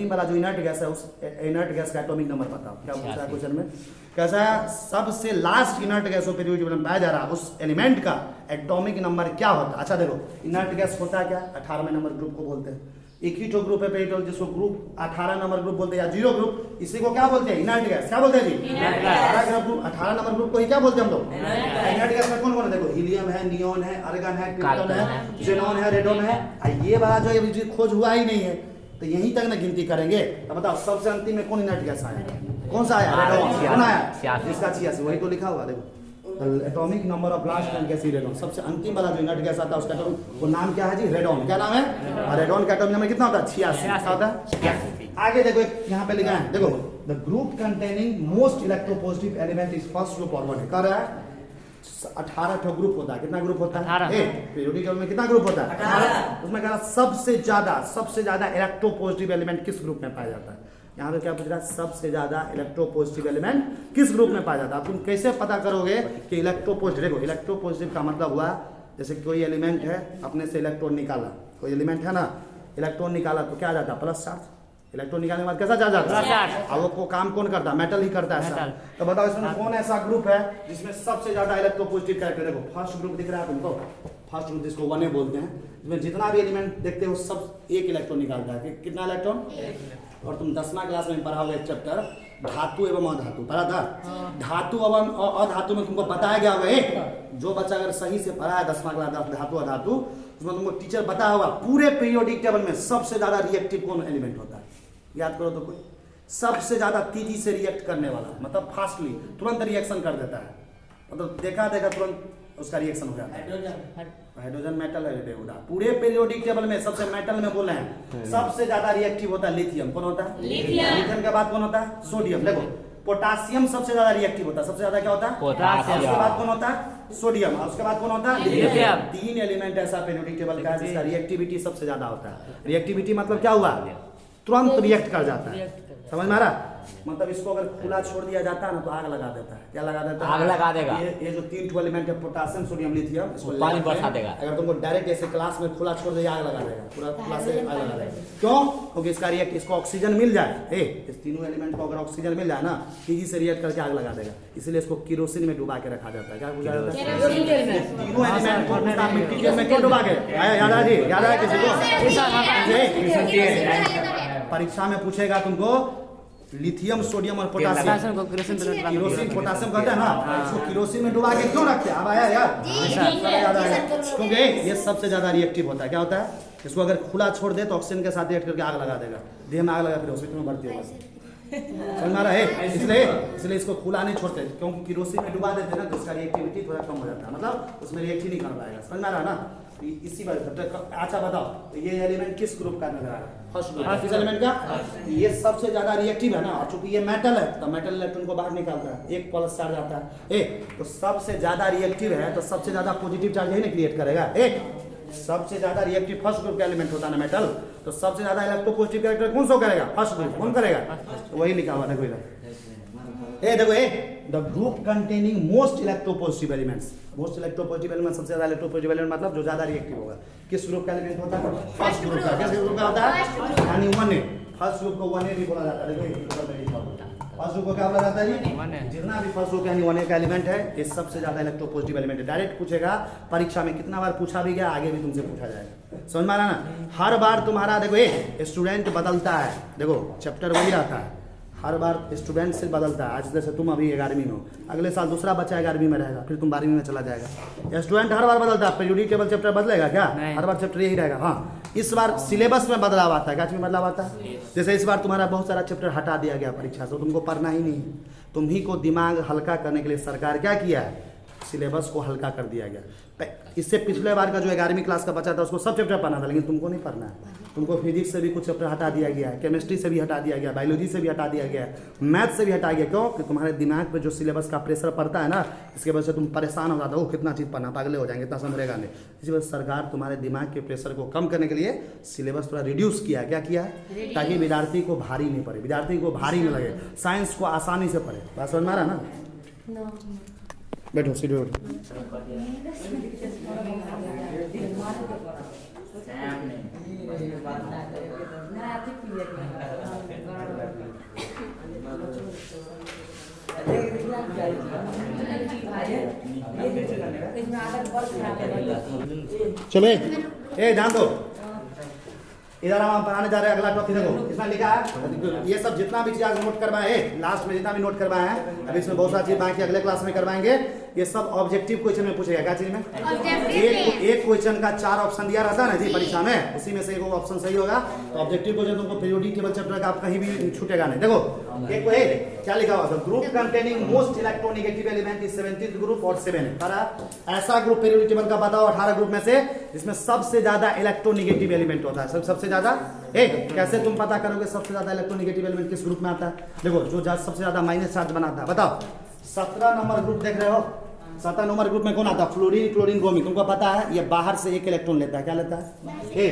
वाला जो इनर्ट गैस है, उस इनर्ट गैस का एटॉमिक नंबर बताओ। क्या पूछा है क्वेश्चन में? कैसा है? सबसे last inert gas periodic table में पाया जा रहा है, उस एलिमेंट का एटॉमिक नंबर क्या होता है? अच्छा देखो, इनर्ट गैस होता है क्या? 18वें नंबर ग्रुप को बोलते हैं। एक ही तो ग्रुप है पेरियोडिक जिसको ग्रुप 18 नंबर ग्रुप बोलते हैं, या 0 ग्रुप, इसी को क्या बोलते हैं? Inert gas. क्या बोलते हैं जी? 18 नंबर ग्रुप को ही क्या बोलते हैं हम लोग? इनर्ट गैस में कौन कौन है? देखो हीलियम है, नियोन है, आर्गन है, क्रिप्टन है, ज़ेनॉन है, रेडॉन है। ये वाला जो अभी खोज हुआ ही नहीं है, तो यहीं तक ना गिनती करेंगे। अब बताओ सबसे अंतिम में कौन इनर्ट गैस आया? कौन सा आया? रेडॉन। कौन आया? इसका 86, वही तो लिखा हुआ। देखो atomic number of last inert gas radon, सबसे अंतिम वाला जो इनर्ट गैस आता है उसका वो नाम क्या है जी? रेडॉन। क्या नाम है? और रेडॉन का एटॉमिक नंबर कितना होता है? 86 होता है। आगे देखो यहाँ पे लिखा है, देखो the group containing most electropositive element is first group forward है। कह रहा है 18 ठो ग्रुप होता है। कितना ग्रुप होता है? पीरियोडिक टेबल में कितना ग्रुप होता है? 18। उसमें कह रहा सबसे ज्यादा इलेक्ट्रोपॉजिटिव एलिमेंट किस ग्रुप में पाया जाता है? यहाँ पे क्या पूछ रहा है? सबसे ज्यादा इलेक्ट्रोपॉजिटिव एलिमेंट किस ग्रुप में पाया जाता है? तुम कैसे पता करोगे कि इलेक्ट्रोपॉजिटिव? देखो इलेक्ट्रोपॉजिटिव का मतलब हुआ जैसे कोई एलिमेंट है, अपने से इलेक्ट्रॉन निकाला, कोई एलिमेंट है ना, इलेक्ट्रॉन निकाला तो क्या जाता है? Plus charge. इलेक्ट्रॉन निकालने के बाद कैसा चार्ज आता है? अब वो काम कौन करता है? मेटल ही करता है। तो बताओ इसमें कौन ऐसा ग्रुप है जिसमें सबसे ज्यादा इलेक्ट्रोपॉजिटिव कैरेक्टर? देखो फर्स्ट ग्रुप दिख रहा है तुमको, फर्स्ट ग्रुप जिसको 1A बोलते हैं, इसमें जितना भी एलिमेंट देखते हो सब एक इलेक्ट्रॉन निकालता है। कितना इलेक्ट्रॉन? और तुम 10वीं क्लास में पढ़ा होगा एक चैप्टर धातु एवं अधातु, पढ़ा था? धातु एवं अधातु में तुमको बताया गया होगा, जो बच्चा अगर सही से पढ़ा है 10वीं क्लास धातु अधातु, उसमें तुमको टीचर बताया होगा पूरे पीरियोडिक टेबल में सबसे ज्यादा रिएक्टिव कौन एलिमेंट होता है? याद करो तो कोई सबसे ज्यादा तेजी से रिएक्ट करने वाला, मतलब फास्टली तुरंत रिएक्शन कर देता है, मतलब देखा तुरंत उसका रिएक्शन हो जाता है। हाइड्रोजन मेटल है बेहुदा। पूरे पीरियोडिक टेबल में सबसे मेटल में बोले हैं सबसे ज्यादा रिएक्टिव होता है लिथियम। कौन होता है? लिथियम के बाद कौन होता है? सोडियम। देखो पोटासियम सबसे ज्यादा रिएक्टिव होता है। सबसे ज्यादा क्या होता है? पोटासियम। उसके बाद कौन होता है? सोडियम। और उसके बाद कौन होता है? लिथियम। 3 एलिमेंट ऐसा पीरियोडिक टेबल का है जिसका रिएक्टिविटी सबसे ज्यादा होता है। रिएक्टिविटी मतलब क्या हुआ? तुरंत रिएक्ट कर जाता है। समझ में आ रहा? मतलब इसको अगर खुला छोड़ दिया जाता है ना तो आग लगा देता है। क्या लगा देता है? आग लगा देगा। ये जो 3 ठो एलिमेंट है पोटासियम सोडियम लिथियम, इसको पानी बरसा देगा। अगर तुमको डायरेक्ट ऐसे क्लास में खुला छोड़ दिया आग लगा देगा, पूरा खुला से आग लगा देगा। क्यों? क्योंकि इसका रिएक्ट, इसको ऑक्सीजन मिल जाए, इस तीनों एलिमेंट को अगर ऑक्सीजन मिल जाए ना, तेजी से रिएक्ट करके आग लगा देगा। इसलिए इसको केरोसिन में डुबा के रखा जाता है। क्या पूछा जाता है? तीनों एलिमेंट को मिट्टी में क्यों डुबा के? याद है जी? याद है किसी को? परीक्षा में पूछेगा तुमको लिथियम सोडियम और पोटासियम, किरोसिन पोटासियम कहते हैं ना, इसको किरोसिन में डुबा के क्यों रखते हैं? अब आया यार? क्योंकि ये सबसे ज्यादा रिएक्टिव होता है। क्या होता है? इसको अगर खुला छोड़ दे तो ऑक्सीजन के साथ रिएक्ट करके आग लगा देगा, देह में आग लगा फिर हॉस्पिटल में भर्ती होगा। समझ में आ रहा है? इसलिए इसको खुला नहीं छोड़ते, क्योंकि किरोसिन में डुबा देते ना तो इसका रिएक्टिविटी थोड़ा कम हो जाता है, मतलब उसमें रिएक्ट ही नहीं कर पाएगा। समझ में आ रहा है ना? इसी बात। अच्छा बताओ ये एलिमेंट किस ग्रुप का नजर आ रहा है? First group. किस एलिमेंट का? ये सबसे ज्यादा रिएक्टिव है ना, और चूंकि ये मेटल है तो मेटल इलेक्ट्रॉन को बाहर निकालता है, एक प्लस चार्ज आता है। तो सबसे ज्यादा रिएक्टिव है तो सबसे ज्यादा पॉजिटिव चार्ज ही ना क्रिएट करेगा। सबसे ज्यादा रिएक्टिव फर्स्ट ग्रुप का एलिमेंट होता है ना मेटल, तो सबसे ज्यादा इलेक्ट्रोपॉजिटिव कैरेक्टर कौन सा करेगा? First group. कौन करेगा? वही लिखा हुआ देखो इधर, देखो the group containing most electropositive elements. Most electropositive element सबसे ज्यादा इलेक्ट्रोपॉजिटिव एलिमेंट मतलब जो ज्यादा रिएक्टिव होगा। किस ग्रुप का एलिमेंट होता है? फर्स्ट ग्रुप का। किस ग्रुप का होता है? यानी 1A। फर्स्ट ग्रुप को 1A भी बोला जाता है। देखो फर्स्ट ग्रुप को क्या बोला जाता है जी? जितना भी फर्स्ट ग्रुप यानी 1A का एलिमेंट है, ये सबसे ज्यादा इलेक्ट्रोपॉजिटिव एलिमेंट है। डायरेक्ट पूछेगा परीक्षा में, कितना बार पूछा भी गया, आगे भी तुमसे पूछा जाएगा। समझ में आ रहा ना? हर बार तुम्हारा देखो स्टूडेंट बदलता है, देखो चैप्टर वही आता है, हर बार स्टूडेंट से बदलता है। आज जैसे तुम अभी 11वीं में हो, अगले साल दूसरा बच्चा 11वीं में रहेगा, फिर तुम 12वीं में चला जाएगा। स्टूडेंट हर बार बदलता है। पीरियोडिक टेबल चैप्टर बदलेगा क्या? हर बार चैप्टर यही रहेगा। हाँ, इस बार सिलेबस में बदलाव आता है। क्या चीज में बदलाव आता है? जैसे इस बार तुम्हारा बहुत सारा चैप्टर हटा दिया गया परीक्षा से, तुमको पढ़ना ही नहीं है। तुम ही को दिमाग हल्का करने के लिए सरकार क्या किया है? सिलेबस को हल्का कर दिया गया। इससे पिछले बार का जो 11वीं क्लास का बच्चा था उसको सब चैप्टर पढ़ना था, लेकिन तुमको नहीं पढ़ना है। तुमको फिजिक्स से भी कुछ चैप्टर हटा दिया गया है, केमिस्ट्री से भी हटा दिया गया, बायोलॉजी से भी हटा दिया गया, मैथ से भी हटा गया। क्यों? कि तुम्हारे दिमाग पे जो सिलेबस का प्रेशर पड़ता है ना, इसके वजह से तुम परेशान हो जाते हो। कितना चीज़ पढ़ना, पागले हो जाएंगे, इतना समझेगा नहीं। इसी वजह से सरकार तुम्हारे दिमाग के प्रेशर को कम करने के लिए सिलेबस थोड़ा रिड्यूस किया है। क्या किया है? ताकि विद्यार्थी को भारी नहीं पड़े, विद्यार्थी को भारी नहीं लगे, साइंस को आसानी से पढ़े। बात समझ में आ रहा है ना? बैठो, सीट पे बैठो। चलो ए ध्यान दो, इधर हम पढ़ाने जा रहे हैं। अगला टॉपिक देखो, इसमें लिखा है ये सब जितना भी चीज आज नोट करवाए, लास्ट में जितना भी नोट करवाए हैं, अभी इसमें बहुत सारी चीज बाकी अगले क्लास में करवाएंगे। ये सब ऑब्जेक्टिव क्वेश्चन में पूछेगा। क्या चीज में? एक क्वेश्चन का 4 ऑप्शन दिया रहता है ना जी परीक्षा में, उसी में से एक ऑप्शन सही होगा। तो ऑब्जेक्टिव क्वेश्चन तुमको पीरियोडिक टेबल चैप्टर का आप कहीं भी छूटेगा नहीं। देखो एक क्या लिखा हुआ, group containing most electronegative element is 70th group और 7 ऐसा ग्रुप पीरियोडिक टेबल का बताओ 18 ग्रुप में से जिसमें सबसे ज्यादा इलेक्ट्रोनेगेटिव एलिमेंट होता है। सबसे ज्यादा कैसे तुम पता करोगे सबसे ज्यादा इलेक्ट्रोनेगेटिव एलिमेंट किस ग्रुप में आता है? देखो जो सबसे ज्यादा माइनस चार्ज बनाता है, बताओ 17 नंबर ग्रुप देख रहे हो। 17 नंबर ग्रुप में कौन आता है? Fluorine, chlorine, bromine. तुमको पता है ये बाहर से एक इलेक्ट्रॉन लेता है। क्या लेता है?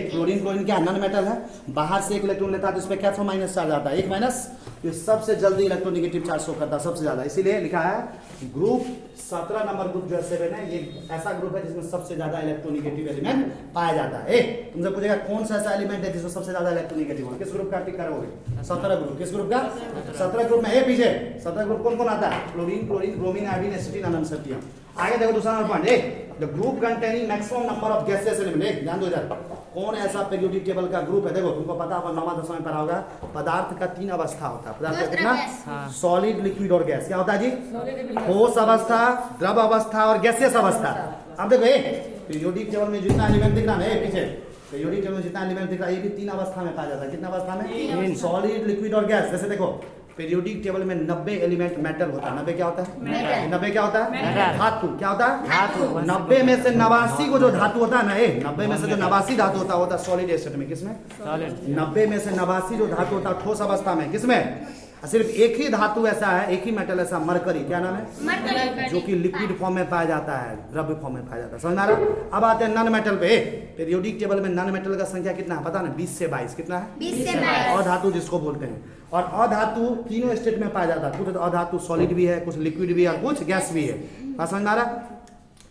क्लोरीन, क्लोरीन क्या नॉन मेटल है, बाहर से एक इलेक्ट्रॉन लेता है, तो इस पे क्या माइनस चार्ज आता है? 1 माइनस। ये सबसे जल्दी इलेक्ट्रोनेगेटिव चार्ज शो करता है, सबसे ज्यादा। इसीलिए लिखा है ग्रुप 17 नंबर ग्रुप जो है 7 है, ये ऐसा ग्रुप है जिसमें सबसे ज्यादा इलेक्ट्रोनेगेटिव एलिमेंट पाया जाता है। तुमसे पूछेगा कौन सा ऐसा एलिमेंट है जिसमें सबसे ज्यादा इलेक्ट्रोनेगेटिव हो, किस ग्रुप का टिक करोगे? 17 ग्रुप। किस ग्रुप का? 17 ग्रुप में पीछे 17 ग्रुप कौन कौन आता है? Chlorine, chlorine, bromine, iodine, astatine, ununseptium. आगे देखो दूसरा नंबर point, the group containing maximum number of gases element. ध्यान दो इधर, कौन ऐसा पीरियोडिक टेबल का ग्रुप है? देखो तुमको पता होगा, 9वां 10वां में पढ़ा होगा, पदार्थ का 3 अवस्था होता है। पदार्थ का कितना? सॉलिड, लिक्विड और गैस। क्या होता है जी? ठोस अवस्था, द्रव अवस्था और गैसियस अवस्था। अब देखो पीरियोडिक टेबल में जितना एलिमेंट दिख रहा है पीछे, पीरियोडिक टेबल में जितना एलिमेंट दिख रहा है ये भी 3 अवस्था में पाया जाता है। कितना अवस्था में? सॉलिड, लिक्विड और गैस। जैसे देखो पीरियोडिक टेबल में 90 एलिमेंट मेटल होता है। 90 क्या होता है? 90 क्या होता है? धातु। क्या होता है? धातु। 90 में से 89 को जो धातु होता है ना, 90 में से जो 89 धातु होता है सॉलिड स्टेट में। किसमें? 90 में से 89 जो धातु होता है ठोस अवस्था में। किसमें? सिर्फ एक ही धातु ऐसा है, एक ही मेटल ऐसा, मरकरी। क्या नाम है? मरकरी। जो कि लिक्विड फॉर्म में पाया जाता है, द्रव्य फॉर्म में पाया जाता है। समझ आ रहा? अब आते हैं नॉन मेटल पे। पीरियोडिक टेबल में नॉन मेटल का संख्या कितना है पता ना? 20 से 22। कितना है? 20 से 22। अधातु जिसको बोलते हैं। और अधातु तीनों स्टेट में पाया जाता है। कुछ अधातु सॉलिड भी है, कुछ लिक्विड भी है, कुछ गैस भी है। बात समझ में आ रहा?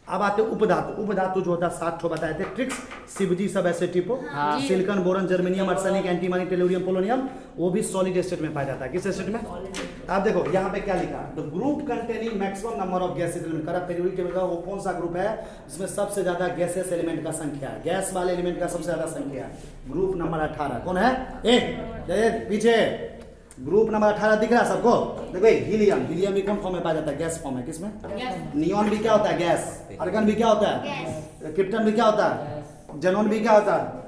अब आते उपधातु। उपधातु जो होता है 7 ठो बताए थे, ट्रिक्स, शिवजी, सब ऐसे टिपो, silicon, boron, germanium, arsenic, antimony, tellurium, polonium, वो भी सॉलिड स्टेट में पाया जाता है। किस स्टेट में? आप देखो यहाँ पे क्या लिखा, the group containing maximum number of gases element. करा पीरियोडिक टेबल का वो कौन सा ग्रुप है जिसमें सबसे ज्यादा गैसेस एलिमेंट का संख्या है? गैस वाले एलिमेंट का सबसे ज्यादा संख्या है। ग्रुप नंबर 18 कौन है? पीछे ग्रुप नंबर 18 दिख रहा है सबको? देखो हीलियम। हीलियम भी कौन फॉर्म में पाया जाता है? गैस फॉर्म में। किसमें? नियॉन भी क्या होता है? गैस। आर्गन भी क्या होता है? क्रिप्टन भी क्या होता है? जेनॉन भी क्या होता है?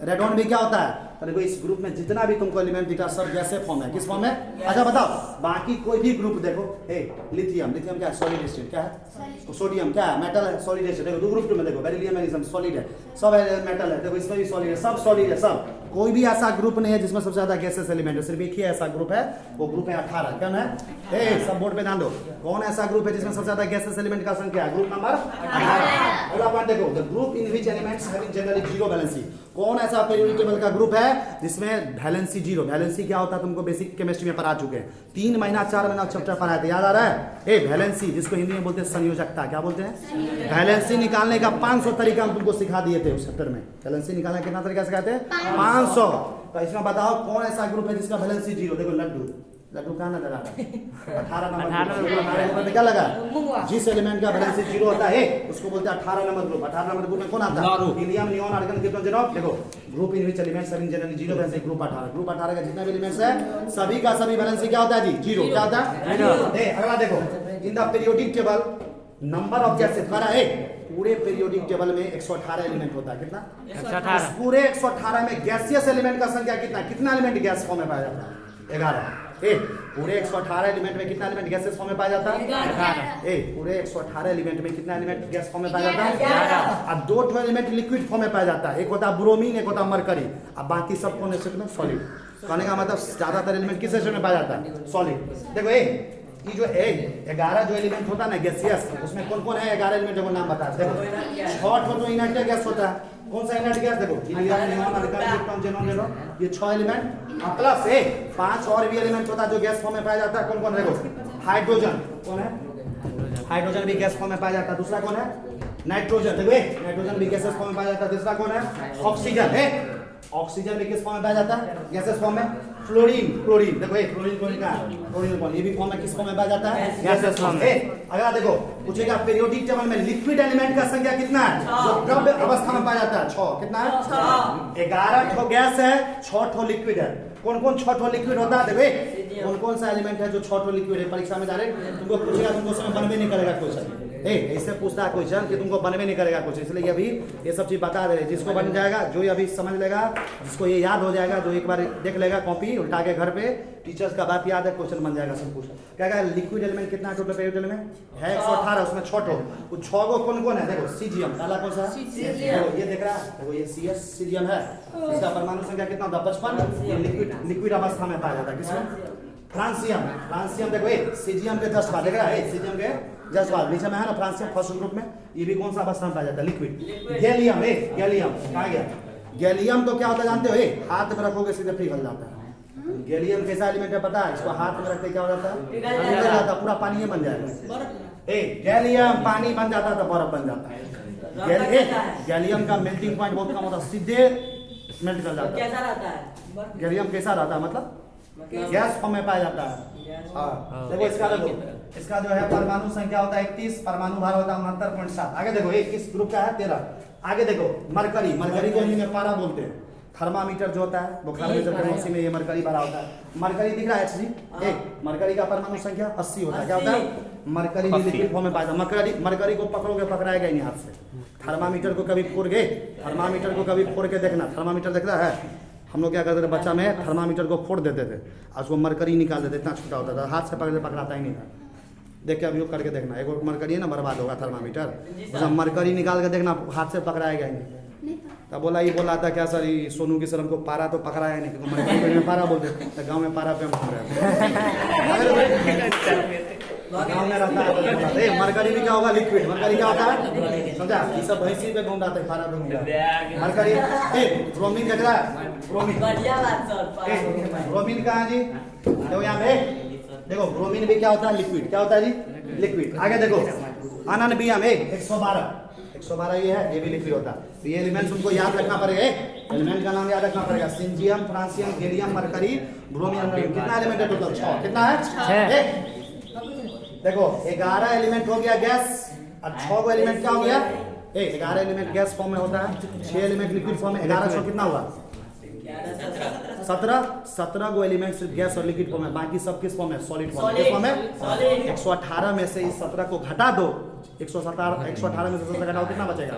रेडॉन भी क्या होता है? तो देखो इस ग्रुप में जितना भी तुमको एलिमेंट दिखा सब गैसे फॉर्म है। किस फॉर्म में? अच्छा बताओ, बाकी कोई भी ग्रुप देखो, लिथियम। लिथियम क्या है? Solid state. क्या है? सोडियम क्या है? मेटल है, सॉलिड स्टेट। देखो दो ग्रुप में देखो, बेरिलियम, मैग्नीशियम सॉलिड है, सब मेटल है। देखो इसमें भी सॉलिड है, सब सॉलिड है सब। कोई भी ऐसा ग्रुप नहीं है जिसमें सबसे ज्यादा गैसेस एलिमेंट है। सिर्फ एक ही ऐसा ग्रुप है, वो ग्रुप है 18। क्या है? सब बोर्ड पे ध्यान दो, कौन ऐसा ग्रुप है जिसमें सबसे ज्यादा गैसेस एलिमेंट का संख्या है? Group number 18। अगला पॉइंट देखो, the group in which elements having generally zero valency. कौन ऐसा पीरियोडिक टेबल का ग्रुप है जिसमें वैलेंसी जीरो? वैलेंसी क्या होता है तुमको बेसिक केमिस्ट्री में पढ़ा चुके हैं। 3 महीना 4 महीना चैप्टर पढ़ाए थे, याद आ रहा है? वैलेंसी, जिसको हिंदी में बोलते हैं संयोजकता। क्या बोलते हैं? वैलेंसी निकालने का 500 तरीका हम तुमको सिखा दिए थे उस चैप्टर में। वैलेंसी निकालने कितना तरीका सिखाते हैं? 500। तो इसमें बताओ कौन ऐसा ग्रुप है जिसका वैलेंसी जीरो? देखो लड्डू, लड्डू कहाँ नजर आ रहा है? 18 नंबर में क्या लगा? जिस एलिमेंट का वैलेंसी 0 होता है उसको बोलते हैं 18 नंबर ग्रुप। 18 नंबर ग्रुप में कौन आता है? Helium, neon, argon, krypton, xenon. देखो group in which elements are in generally 0 वैसे ग्रुप 18। ग्रुप 18 का जितना भी एलिमेंट्स है सभी का सभी वैलेंसी क्या होता है जी? 0। क्या होता है? 0। अगला देखो, in the periodic table number of gases द्वारा पूरे पीरियोडिक टेबल में 118 एलिमेंट होता है। कितना? 118। पूरे 118 में गैसियस एलिमेंट का संख्या कितना? कितना एलिमेंट गैस फॉर्म में पाया जाता है? 11। पूरे 118 एलिमेंट में कितना एलिमेंट गैसेस फॉर्म में पाया जाता है? 11। पूरे 118 एलिमेंट में कितना एलिमेंट गैस फॉर्म में पाया जाता है? 11। अब 2 एलिमेंट लिक्विड फॉर्म में पाया जाता है। एक होता है ब्रोमीन, एक होता है मरकरी। अब बाकी सब कौन है? सॉलिड। कहने का मतलब ज्यादातर एलिमेंट किस सेक्शन में पाया जाता है? सॉलिड। देखो ये जो 11 जो एलिमेंट होता है ना गैसियस, उसमें कौन कौन है? 11 एलिमेंट। देखो नाम बता। देखो 6 तो इनर्ट गैस होता है। कौन सा इनर्ट गैस? देखो helium, neon, argon, krypton, xenon. ये 6 एलिमेंट प्लस 5 और भी एलिमेंट होता है जो गैस फॉर्म में पाया जाता है। कौन कौन? देखो हाइड्रोजन। कौन है? हाइड्रोजन भी गैस फॉर्म में पाया जाता है। दूसरा कौन है? नाइट्रोजन। देखो नाइट्रोजन भी गैसेस फॉर्म में पाया जाता है। तीसरा कौन है? ऑक्सीजन है। ऑक्सीजन भी किस फॉर्म में पाया जाता है? गैसेस फॉर्म में। फ्लोरीन। फ्लोरीन देखो फ्लोरीन का फ्लोरीन कौन? ये भी फॉर्म में किस फॉर्म में पाया जाता है? गैसेस फॉर्म में। अगला देखो पूछेगा पीरियोडिक टेबल में लिक्विड एलिमेंट का संख्या कितना है जो द्रव्य अवस्था में पाया जाता है? 6। कितना है? 6। 11 ठो गैस है, 6 ठो लिक्विड है। कौन कौन 6 ठो लिक्विड होता है? देखो कौन कौन सा एलिमेंट है जो 6 ठो लिक्विड है? परीक्षा में डायरेक्ट तुमको पूछेगा, तुमको समय बनवे नहीं करेगा क्वेश्चन। ऐसे पूछता है क्वेश्चन कि तुमको बनवे नहीं करेगा कुछ, इसलिए अभी ये सब चीज बता दे रहे। जिसको बन जाएगा, जो अभी समझ लेगा, जिसको ये याद हो जाएगा, जो एक बार देख लेगा कॉपी उल्टा के घर पे, टीचर्स का बात याद है, क्वेश्चन बन जाएगा सब कुछ। क्या कहा? लिक्विड एलिमेंट कितना टोटल पीरियड में है? 118। उसमें 6 ठो। वो 6 को कौन कौन है? देखो सीजियम। काला कौन सा? ये देख रहा है, देखो ये CS सीजियम है। इसका परमाणु संख्या कितना होता है? 55। ये लिक्विड अवस्था में पाया जाता है। किसमें? फ्रांसियम। फ्रांसियम देखो सीजियम के 10 बार देख रहा है, सीजियम के 10 बार नीचे में है ना फ्रांसियम फर्स्ट ग्रुप में। ये भी कौन सा अवस्था में पाया जाता है? लिक्विड। गैलियम गैलियम कहाँ गया? गैलियम तो क्या होता है जानते हो? हाथ में रखोगे सीधे पिघल जाता है। गैलियम कैसा एलिमेंट है पता है? इसको हाथ में रखते क्या हो जाता है? पिघल जाता है, पूरा पानी बन जाएगा। गैलियम पानी बन जाता है तो बर्फ बन जाता है। गैलियम का मेल्टिंग पॉइंट बहुत कम होता है, सीधे मेल्ट कर जाता है। गैलियम कैसा रहता है? मतलब गैस फॉर्म में पाया जाता है। हाँ देखो इसका जो है परमाणु संख्या होता है 31, परमाणु भार होता है 69.7। आगे देखो ये किस ग्रुप का है? 13। आगे देखो मरकरी। मरकरी को हिंदी में पारा बोलते हैं। थर्मामीटर जो होता है वो थर्मामीटर के उसी में ये मरकरी भरा होता है। मरकरी दिख रहा है HG? मरकरी का परमाणु संख्या 80 होता है। क्या होता है? मरकरी भी लिक्विड फॉर्म में पाया जाता है। मरकरी को पकड़ोगे पकड़ाएगा नहीं हाथ से। थर्मामीटर को कभी फोड़ गए, थर्मामीटर को कभी फोड़ के देखना। थर्मामीटर देख रहा है? हम लोग क्या करते थे बच्चा में, थर्मामीटर को फोड़ देते थे और उसको मरकरी निकाल देते, इतना छोटा होता था, हाथ से पकड़ाता ही नहीं था। देख के अभी करके देखना, एक मरकरी है ना बर्बाद होगा थर्मामीटर, मतलब मरकरी निकाल के देखना, हाथ से पकड़ाएगा ही नहीं। तब बोला था क्या सर ये सोनू की सर हमको पारा तो पकड़ाया नहीं, क्योंकि मरकरी में पारा बोलते तो गाँव में पारा पे हम घूम रहे गाँव में रहता है। मरकरी भी क्या होगा? लिक्विड। मरकरी क्या होता है? समझा? ये सब भैंसी पे घूम रहा था, पारा पे घूम रहा है। मरकरी ब्रोमीन देख रहा है? ब्रोमीन कहाँ जी? देखो यहाँ पे देखो ब्रोमीन भी क्या होता है? लिक्विड। क्या होता है जी? लिक्विड। आगे देखो अननबियम 112 ये है, ये भी लिक्विड होता है। तो ये एलिमेंट तुमको याद रखना पड़ेगा। एलिमेंट का नाम याद रखना पड़ेगा। सिंजियम, फ्रांसियम, गैलियम, मरकरी, ब्रोमीन। कितना एलिमेंट है टोटल? 6। कितना है? देखो 11 एलिमेंट हो गया गैस और 6 एलिमेंट क्या हो गया? 11 एलिमेंट गैस फॉर्म में होता है, 6 एलिमेंट लिक्विड फॉर्म में। 11 6 कितना हुआ? 17 गो एलिमेंट्स गैस और लिक्विड फॉर्म में, बाकी सब किस फॉर्म में? सॉलिड फॉर्म में। 118 में से इस 17 को घटा दो, 118 में से 17 घटाओ कितना बचेगा?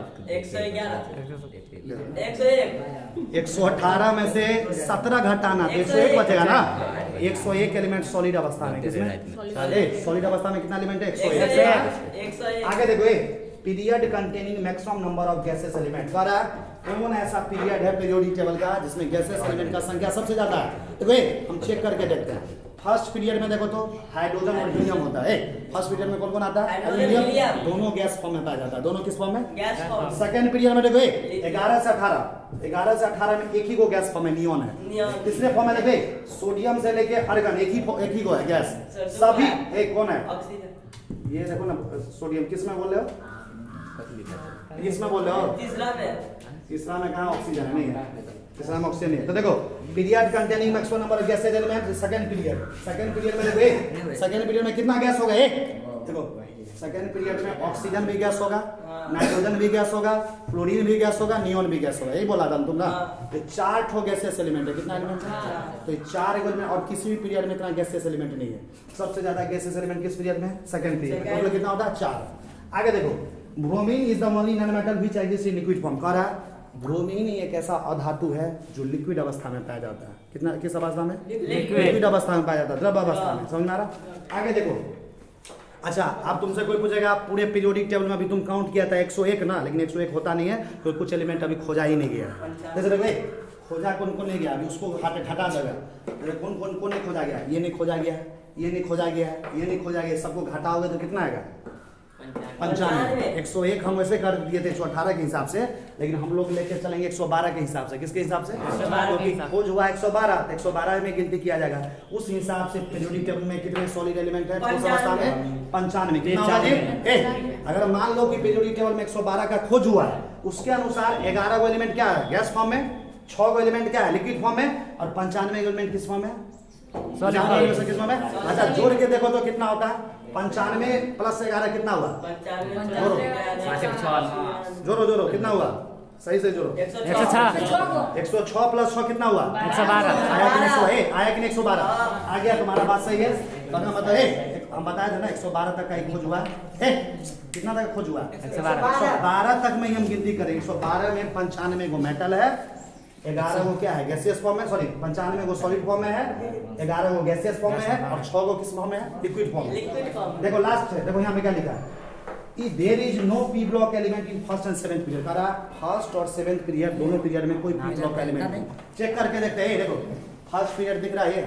118 में से 17 घटाना तो 101 बचेगा ना। 101 एलिमेंट सॉलिड अवस्था में। किसमें? सॉलिड अवस्था में कितना एलिमेंट है? 101। आगे देखो period containing maximum number of gases element. कौन ऐसा पीरियड है पीरियोडिक टेबल का जिसमें गैसेस एलिमेंट का संख्या सबसे ज्यादा है? देखो हम चेक करके देखते हैं। फर्स्ट पीरियड में देखो तो हाइड्रोजन और हीलियम होता है। फर्स्ट पीरियड में कौन कौन आता है? हीलियम। दोनों गैस फॉर्म में पाया जाता है। दोनों किस फॉर्म में? Gas form. सेकंड पीरियड में देखो 11 से 18 में एक ही को गैस फॉर्म में नियॉन है। तीसरे फॉर्म में देखो सोडियम से लेके आर्गन एक ही को है गैस। सभी एक कौन है? ऑक्सीजन। ये देखो ना सोडियम किस में बोल रहे हो? किस में बोल रहे हो? तीसरा में कहाँ ऑक्सीजन है? नहीं है। तीसरा में ऑक्सीजन नहीं है। तो देखो period containing maximum number of gases element second period में देखो सेकंड पीरियड में कितना गैस होगा? एक। देखो सेकंड पीरियड में ऑक्सीजन भी गैस होगा, नाइट्रोजन भी गैस होगा, फ्लोरीन भी गैस होगा, नियोन भी गैस होगा। यही बोला था तुम ना। तो 4 ठो गैसेस एलिमेंट है। कितना एलिमेंट है? तो 4 एलिमेंट और किसी भी पीरियड में इतना गैसेस एलिमेंट नहीं है। सबसे ज्यादा गैसेस एलिमेंट किस पीरियड में? Second period. टोटल कितना होता है? 4। आगे देखो bromine is the only non metal which exist in liquid form. कह रहा है ब्रोमीन एक ऐसा अधातु है जो लिक्विड अवस्था में पाया जाता है। कितना किस अवस्था में? लिक्विड अवस्था में पाया जाता है, द्रव अवस्था में। समझ में आ रहा? आगे देखो अच्छा अब तुमसे कोई पूछेगा पूरे पीरियोडिक टेबल में अभी तुम काउंट किया था 101 ना, लेकिन 101 होता नहीं है क्योंकि कुछ एलिमेंट अभी खोजा ही नहीं गया। जैसे देखो खोजा कौन कौन नहीं गया अभी, उसको हटा देगा। कौन कौन कौन नहीं खोजा गया? ये नहीं खोजा गया, ये नहीं खोजा गया, ये नहीं खोजा गया। सबको घटाओगे तो कितना आएगा? 95। 101 हम वैसे कर दिए थे 118 के हिसाब से, लेकिन हम लोग लेके चलेंगे 112 के हिसाब से। किसके हिसाब से? क्योंकि खोज हुआ 112, तो 112 में गिनती किया जाएगा। उस हिसाब से पीरियोडिक टेबल में कितने सॉलिड एलिमेंट है? उस अवस्था में 95। कितना होगा जी? अगर मान लो कि पीरियोडिक टेबल में 112 का खोज हुआ है, उसके अनुसार 11 गो एलिमेंट क्या है? गैस फॉर्म में, 6 गो एलिमेंट क्या है? लिक्विड फॉर्म में, और 95 एलिमेंट किस फॉर्म में? किस फॉर्म में? अच्छा जोड़ के देखो तो कितना होता है? 95 प्लस 11 कितना हुआ? जोड़ो जोड़ो कितना हुआ? सही से जोड़ो। 106 प्लस 6 कितना हुआ? 112। आया कि नहीं 112? आ गया। तुम्हारा बात सही है। मतलब हम बताए थे ना 112 तक का एक खोज हुआ है। कितना तक खोज हुआ? 112 तक में ही हम गिनती करेंगे। 112 में 95 गो मेटल है, 11 गो क्या है? गैसियस फॉर्म में, सॉरी 95 गो सॉलिड फॉर्म में है, 11 गो गैसियस फॉर्म में है, और 6 गो किस फॉर्म में है? लिक्विड फॉर्म में। देखो लास्ट है, देखो यहाँ पे क्या लिखा है? There is no P block element in first and seventh period. कह रहा फर्स्ट और सेवेंथ पीरियड दोनों पीरियड में कोई पी ब्लॉक एलिमेंट नहीं। चेक करके देखते हैं। देखो फर्स्ट पीरियड दिख रहा है,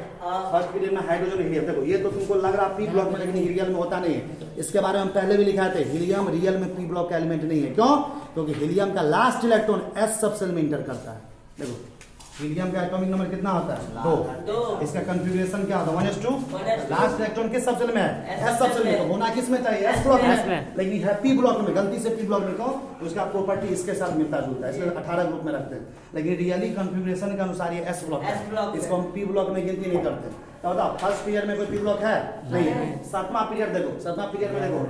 फर्स्ट पीरियड में हाइड्रोजन हीलियम। देखो ये तो तुमको लग रहा पी ब्लॉक में, लेकिन हीलियम में होता नहीं है। इसके बारे में हम पहले भी लिखा थे, हीलियम रियल में पी ब्लॉक का एलिमेंट नहीं है। क्यों? क्योंकि हीलियम का लास्ट इलेक्ट्रॉन एस सबसेल में इंटर करता है। देखो हीलियम का एटॉमिक नंबर कितना होता है? 2। इसका कॉन्फ़िगरेशन क्या होता है? 1s2। लास्ट इलेक्ट्रॉन किस सबसेल में है? एस सबसेल में। तो होना किस में चाहिए? एस ब्लॉक में, लेकिन है पी ब्लॉक में। गलती से पी ब्लॉक में तो उसका प्रॉपर्टी इसके साथ मिलता जुलता है, इसलिए 18 ग्रुप में रखते हैं। लेकिन रियली कॉन्फ़िगरेशन के अनुसार ये एस ब्लॉक है, इसको हम पी ब्लॉक में गिनती नहीं करते। तो बताओ फर्स्ट पीरियड में कोई पी ब्लॉक है? नहीं है। 7वां पीरियड देखो, 7वां पीरियड में देखो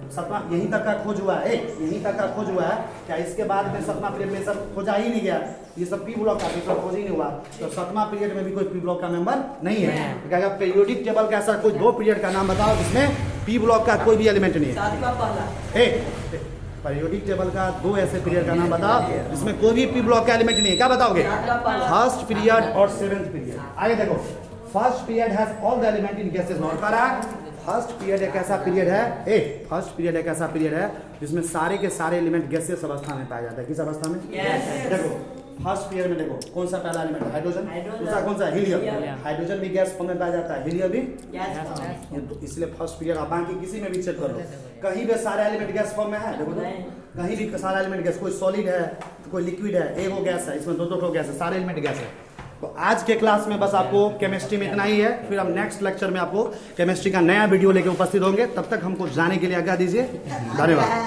7वां यहीं तक का खोज हुआ है, यहीं तक का खोज हुआ है। क्या इसके बाद में 7वां पीरियड में सब खोजा ही नहीं गया? ये सब पी ब्लॉक का सब खोज ही नहीं हुआ। तो 7वां पीरियड में भी कोई पी ब्लॉक का मेंबर नहीं है। तो क्या पीरियोडिक टेबल का ऐसा कोई 2 पीरियड का नाम बताओ जिसमें पी ब्लॉक का कोई भी एलिमेंट नहीं है। पीरियोडिक टेबल का 2 ऐसे पीरियड का नाम बताओ जिसमें कोई भी पी ब्लॉक का एलिमेंट नहीं है। क्या बताओगे? फर्स्ट पीरियड और सेवेंथ पीरियड। आगे देखो first period has all the element in gases. Not करा फर्स्ट पीरियड एक ऐसा पीरियड है, फर्स्ट पीरियड एक ऐसा पीरियड है जिसमें सारे के सारे एलिमेंट गैसियस अवस्था में पाया जाता है। किस अवस्था में? देखो फर्स्ट पीरियड में देखो कौन सा पहला एलिमेंट? हाइड्रोजन। दूसरा कौन सा? हीलियम। हाइड्रोजन भी गैस फॉर्म में पाया जाता है, हीलियम भी गैस। इसलिए फर्स्ट पीरियड आप बाकी किसी में भी चेक करो, कहीं भी सारे एलिमेंट गैस फॉर्म में है। देखो तो कहीं भी सारा एलिमेंट गैस, कोई सॉलिड है कोई लिक्विड है, एक गैस है, इसमें 2-2 गैस है, सारे एलिमेंट गैस है। तो आज के क्लास में बस आपको केमिस्ट्री में इतना ही है। फिर हम नेक्स्ट लेक्चर में आपको केमिस्ट्री का नया वीडियो लेकर उपस्थित होंगे। तब तक हमको जाने के लिए आज्ञा दीजिए। धन्यवाद।